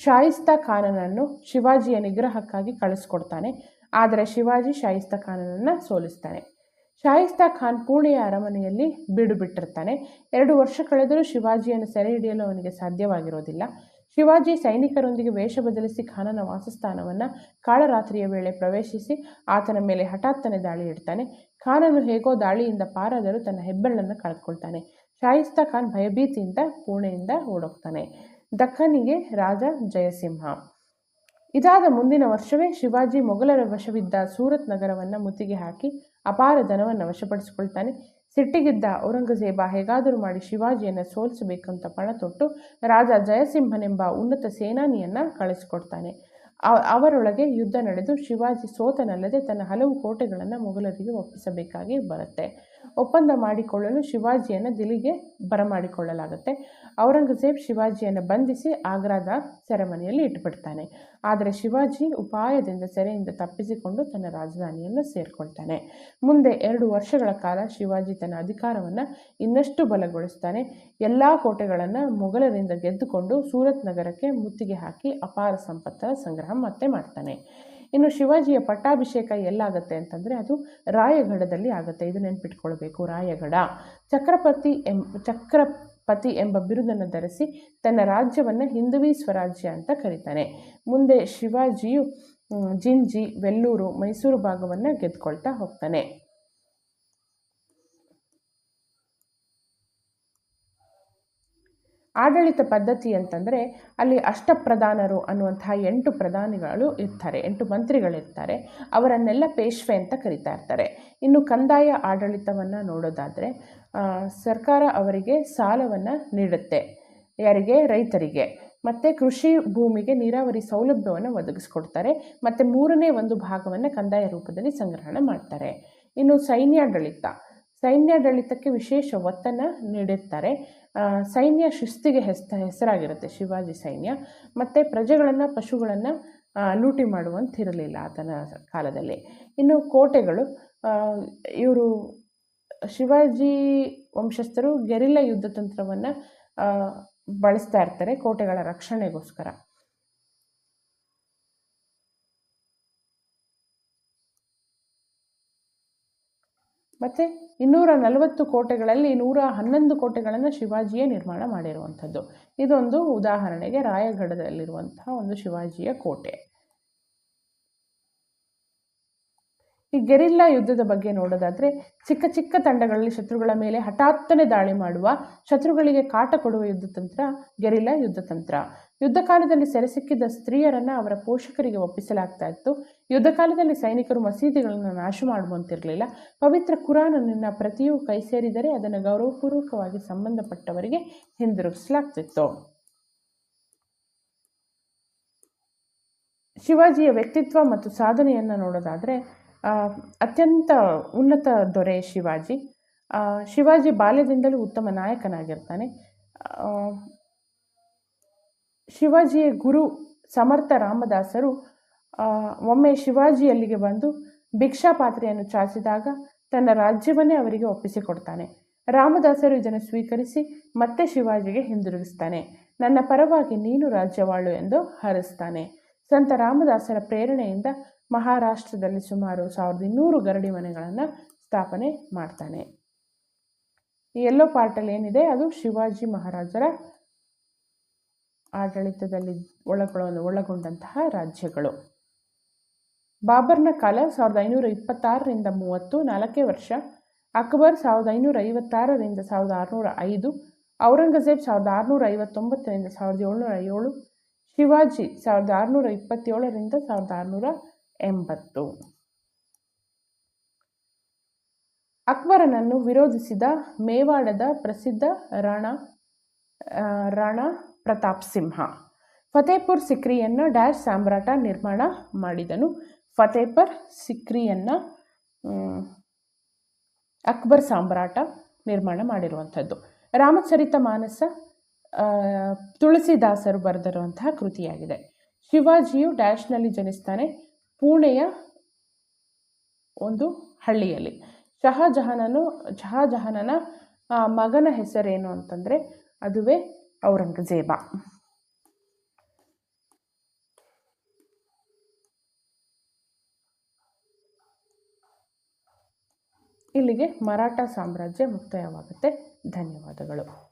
ಶಾಯಿಸ್ತಾ ಖಾನನನ್ನು ಶಿವಾಜಿಯ ನಿಗ್ರಹಕ್ಕಾಗಿ ಕಳಿಸ್ಕೊಡ್ತಾನೆ. ಆದರೆ ಶಿವಾಜಿ ಶಾಯಿಸ್ತಾ ಖಾನನನ್ನು ಸೋಲಿಸ್ತಾನೆ. ಶಾಯಿಸ್ತಾ ಖಾನ್ ಪುಣೆಯ ಅರಮನೆಯಲ್ಲಿ ಬೀಡು ಬಿಟ್ಟಿರ್ತಾನೆ. 2 ವರ್ಷ ಕಳೆದರೂ ಶಿವಾಜಿಯನ್ನು ಸೆರೆ ಹಿಡಿಯಲು ಅವನಿಗೆ ಸಾಧ್ಯವಾಗಿರೋದಿಲ್ಲ. ಶಿವಾಜಿ ಸೈನಿಕರೊಂದಿಗೆ ವೇಷ ಬದಲಿಸಿ ಖಾನನ ವಾಸಸ್ಥಾನವನ್ನು ಕಾಳರಾತ್ರಿಯ ವೇಳೆ ಪ್ರವೇಶಿಸಿ ಆತನ ಮೇಲೆ ಹಠಾತ್ತನೆ ದಾಳಿ ಇಡ್ತಾನೆ. ಖಾನನು ಹೇಗೋ ದಾಳಿಯಿಂದ ಪಾರಾದರೂ ತನ್ನ ಹೆಬ್ಬೆರಳನ್ನು ಕಳೆದುಕೊಳ್ತಾನೆ. ಶಾಯಿಸ್ತಾ ಖಾನ್ ಭಯಭೀತಿಯಿಂದ ಪುಣೆಯಿಂದ ಓಡೋಗ್ತಾನೆ. ದಕ್ಕನಿಗೆ ರಾಜ ಜಯಸಿಂಹ. ಇದಾದ ಮುಂದಿನ ವರ್ಷವೇ ಶಿವಾಜಿ ಮೊಘಲರ ವಶವಿದ್ದ ಸೂರತ್ ನಗರವನ್ನು ಮುತ್ತಿಗೆ ಹಾಕಿ ಅಪಾರ ಧನವನ್ನು ವಶಪಡಿಸಿಕೊಳ್ತಾನೆ. ಸಿಟ್ಟಿಗಿದ್ದ ಔರಂಗಜೇಬ ಹೇಗಾದರೂ ಮಾಡಿ ಶಿವಾಜಿಯನ್ನು ಸೋಲಿಸಬೇಕಂತ ಪಣ ತೊಟ್ಟು ರಾಜ ಜಯಸಿಂಹನೆಂಬ ಉನ್ನತ ಸೇನಾನಿಯನ್ನು ಕಳಿಸಿಕೊಡ್ತಾನೆ. ಅವರೊಳಗೆ ಯುದ್ಧ ನಡೆದು ಶಿವಾಜಿ ಸೋತನಲ್ಲದೆ ತನ್ನ ಹಲವು ಕೋಟೆಗಳನ್ನು ಮೊಘಲರಿಗೆ ಒಪ್ಪಿಸಬೇಕಾಗಿ ಬರುತ್ತೆ. ಒಪ್ಪಂದ ಮಾಡಿಕೊಳ್ಳಲು ಶಿವಾಜಿಯನ್ನು ದಿಲ್ಲಿಗೆ ಬರಮಾಡಿಕೊಳ್ಳಲಾಗುತ್ತೆ. ಔರಂಗಜೇಬ್ ಶಿವಾಜಿಯನ್ನು ಬಂಧಿಸಿ ಆಗ್ರಾದ ಸೆರೆಮನೆಯಲ್ಲಿ ಇಟ್ಟುಬಿಡ್ತಾನೆ. ಆದರೆ ಶಿವಾಜಿ ಉಪಾಯದಿಂದ ಸೆರೆಯಿಂದ ತಪ್ಪಿಸಿಕೊಂಡು ತನ್ನ ರಾಜಧಾನಿಯನ್ನು ಸೇರಿಕೊಳ್ತಾನೆ. ಮುಂದೆ 2 ವರ್ಷಗಳ ಕಾಲ ಶಿವಾಜಿ ತನ್ನ ಅಧಿಕಾರವನ್ನು ಇನ್ನಷ್ಟು ಬಲಗೊಳಿಸ್ತಾನೆ. ಎಲ್ಲ ಕೋಟೆಗಳನ್ನು ಮೊಘಲರಿಂದ ಗೆದ್ದುಕೊಂಡು ಸೂರತ್ ನಗರಕ್ಕೆ ಮುತ್ತಿಗೆ ಹಾಕಿ ಅಪಾರ ಸಂಪತ್ತರ ಸಂಗ್ರಹ ಮತ್ತೆ ಮಾಡ್ತಾನೆ. ಇನ್ನು ಶಿವಾಜಿಯ ಪಟ್ಟಾಭಿಷೇಕ ಎಲ್ಲಾಗುತ್ತೆ ಅಂತಂದರೆ ಅದು ರಾಯಗಢದಲ್ಲಿ ಆಗುತ್ತೆ. ಇದು ನೆನ್ಪಿಟ್ಕೊಳ್ಬೇಕು. ರಾಯಗಢ. ಚಕ್ರಪತಿ ಎಂಬ ಬಿರುದನ್ನು ಧರಿಸಿ ತನ್ನ ರಾಜ್ಯವನ್ನು ಹಿಂದುವಿ ಸ್ವರಾಜ್ಯ ಅಂತ ಕರೀತಾನೆ. ಮುಂದೆ ಶಿವಾಜಿಯು ಜಿಂಜಿ, ವೆಲ್ಲೂರು, ಮೈಸೂರು ಭಾಗವನ್ನು ಗೆದ್ಕೊಳ್ತಾ ಹೋಗ್ತಾನೆ. ಆಡಳಿತ ಪದ್ಧತಿ ಅಂತಂದರೆ ಅಲ್ಲಿ ಅಷ್ಟಪ್ರಧಾನರು ಅನ್ನುವಂತಹ 8 ಪ್ರಧಾನಿಗಳು ಇರ್ತಾರೆ, 8 ಮಂತ್ರಿಗಳಿರ್ತಾರೆ. ಅವರನ್ನೆಲ್ಲ ಪೇಶ್ವೆ ಅಂತ ಕರಿತಾ ಇರ್ತಾರೆ. ಇನ್ನು ಕಂದಾಯ ಆಡಳಿತವನ್ನು ನೋಡೋದಾದರೆ ಸರ್ಕಾರ ಅವರಿಗೆ ಸಾಲವನ್ನು ನೀಡುತ್ತೆ. ಯಾರಿಗೆ? ರೈತರಿಗೆ. ಮತ್ತು ಕೃಷಿ ಭೂಮಿಗೆ ನೀರಾವರಿ ಸೌಲಭ್ಯವನ್ನು ಒದಗಿಸ್ಕೊಡ್ತಾರೆ. ಮತ್ತು 3ನೇ 1 ಭಾಗವನ್ನು ಕಂದಾಯ ರೂಪದಲ್ಲಿ ಸಂಗ್ರಹಣೆ ಮಾಡ್ತಾರೆ. ಇನ್ನು ಸೈನ್ಯಾಡಳಿತಕ್ಕೆ ವಿಶೇಷ ಒತ್ತನ್ನು ನೀಡಿರ್ತಾರೆ. ಸೈನ್ಯ ಶಿಸ್ತಿಗೆ ಹೆಸರಾಗಿರುತ್ತೆ ಶಿವಾಜಿ ಸೈನ್ಯ. ಮತ್ತು ಪ್ರಜೆಗಳನ್ನು, ಪಶುಗಳನ್ನು ಲೂಟಿ ಮಾಡುವಂತಿರಲಿಲ್ಲ ಆತನ ಕಾಲದಲ್ಲಿ. ಇನ್ನು ಕೋಟೆಗಳು, ಇವರು ಶಿವಾಜಿ ವಂಶಸ್ಥರು ಗೆರಿಲ್ಲಾ ಯುದ್ಧ ತಂತ್ರವನ್ನು ಬಳಸ್ತಾ ಇರ್ತಾರೆ ಕೋಟೆಗಳ ರಕ್ಷಣೆಗೋಸ್ಕರ. ಮತ್ತು 240 ಕೋಟೆಗಳಲ್ಲಿ 111 ಕೋಟೆಗಳನ್ನು ಶಿವಾಜಿಯೇ ನಿರ್ಮಾಣ ಮಾಡಿರುವಂಥದ್ದು. ಇದೊಂದು ಉದಾಹರಣೆಗೆ ರಾಯಗಢದಲ್ಲಿರುವಂತಹ ಒಂದು ಶಿವಾಜಿಯ ಕೋಟೆ. ಈ ಗೆರಿಲ್ಲಾ ಯುದ್ಧದ ಬಗ್ಗೆ ನೋಡೋದಾದರೆ ಚಿಕ್ಕ ಚಿಕ್ಕ ತಂಡಗಳಲ್ಲಿ ಶತ್ರುಗಳ ಮೇಲೆ ಹಠಾತ್ತನೆ ದಾಳಿ ಮಾಡುವ, ಶತ್ರುಗಳಿಗೆ ಕಾಟ ಕೊಡುವ ಯುದ್ಧ ತಂತ್ರ ಗೆರಿಲ್ಲಾ ಯುದ್ಧ ತಂತ್ರ. ಯುದ್ಧ ಕಾಲದಲ್ಲಿ ಸೆರೆ ಸಿಕ್ಕಿದ್ದ ಸ್ತ್ರೀಯರನ್ನು ಅವರ ಪೋಷಕರಿಗೆ ಒಪ್ಪಿಸಲಾಗ್ತಾ ಇತ್ತು. ಯುದ್ಧ ಕಾಲದಲ್ಲಿ ಸೈನಿಕರು ಮಸೀದಿಗಳನ್ನು ನಾಶ ಮಾಡುವಂತಿರಲಿಲ್ಲ. ಪವಿತ್ರ ಕುರಾನನ್ನ ಪ್ರತಿಯೂ ಕೈ ಸೇರಿದರೆ ಅದನ್ನು ಗೌರವಪೂರ್ವಕವಾಗಿ ಸಂಬಂಧಪಟ್ಟವರಿಗೆ ಹಿಂದಿರುಗಿಸಲಾಗ್ತಿತ್ತು. ಶಿವಾಜಿಯ ವ್ಯಕ್ತಿತ್ವ ಮತ್ತು ಸಾಧನೆಯನ್ನು ನೋಡೋದಾದರೆ ಅತ್ಯಂತ ಉನ್ನತ ದೊರೆ ಶಿವಾಜಿ. ಶಿವಾಜಿ ಬಾಲ್ಯದಿಂದಲೂ ಉತ್ತಮ ನಾಯಕನಾಗಿರ್ತಾನೆ. ಶಿವಾಜಿಯ ಗುರು ಸಮರ್ಥ ರಾಮದಾಸರು ಒಮ್ಮೆ ಶಿವಾಜಿ ಅಲ್ಲಿಗೆ ಬಂದು ಭಿಕ್ಷಾ ಪಾತ್ರೆಯನ್ನು ಚಾಚಿದಾಗ ತನ್ನ ರಾಜ್ಯವನ್ನೇ ಅವರಿಗೆ ಒಪ್ಪಿಸಿಕೊಡ್ತಾನೆ. ರಾಮದಾಸರು ಇದನ್ನು ಸ್ವೀಕರಿಸಿ ಮತ್ತೆ ಶಿವಾಜಿಗೆ ಹಿಂದಿರುಗಿಸ್ತಾನೆ. ನನ್ನ ಪರವಾಗಿ ನೀನು ರಾಜ್ಯವಾಳು ಎಂದು ಹರಿಸ್ತಾನೆ. ಸಂತ ರಾಮದಾಸರ ಪ್ರೇರಣೆಯಿಂದ ಮಹಾರಾಷ್ಟ್ರದಲ್ಲಿ ಸುಮಾರು 1200 ಗರಡಿ ಮನೆಗಳನ್ನು ಸ್ಥಾಪನೆ ಮಾಡ್ತಾನೆ. ಈ ಎಲ್ಲೋ ಪಾರ್ಟಲ್ಲಿ ಏನಿದೆ ಅದು ಶಿವಾಜಿ ಮಹಾರಾಜರ ಆಡಳಿತದಲ್ಲಿ ಒಳಗೊಂಡಂತಹ ರಾಜ್ಯಗಳು. ಬಾಬರ್ನ ಕಾಲ 1526ರಿಂದ 30, 4 ವರ್ಷ. ಅಕ್ಬರ್ 1556ರಿಂದ 1605, ಔರಂಗಜೇಬ್ 1659ರಿಂದ 1707, ಶಿವಾಜಿ 1627ರಿಂದ 1680. ಅಕ್ಬರನನ್ನು ವಿರೋಧಿಸಿದ ಮೇವಾಡದ ಪ್ರಸಿದ್ಧ ರಾಣಾ ಪ್ರತಾಪ್ ಸಿಂಹ ಫತೇಪುರ್ ಸಿಕ್ರಿಯನ್ನು ಡ್ಯಾಶ್ ಸಾಮ್ರಾಟ ನಿರ್ಮಾಣ ಮಾಡಿದನು. ಫತೇಪುರ್ ಸಿಕ್ರಿಯನ್ನು ಅಕ್ಬರ್ ಸಾಮ್ರಾಟ ನಿರ್ಮಾಣ ಮಾಡಿರುವಂಥದ್ದು. ರಾಮಚರಿತ ಮಾನಸ ತುಳಸಿದಾಸರು ಬರೆದಿರುವಂತಹ ಕೃತಿಯಾಗಿದೆ. ಶಿವಾಜಿಯು ಡ್ಯಾಶ್ನಲ್ಲಿ ಜನಿಸ್ತಾನೆ, ಪುಣೆಯ ಒಂದು ಹಳ್ಳಿಯಲ್ಲಿ. ಶಹಾಜಹಾನನ ಮಗನ ಹೆಸರೇನು ಅಂತಂದರೆ ಅದುವೇ ಔರಂಗಜೇಬ. ಇಲ್ಲಿಗೆ ಮರಾಠ ಸಾಮ್ರಾಜ್ಯ ಮುಕ್ತಾಯವಾಗುತ್ತೆ. ಧನ್ಯವಾದಗಳು.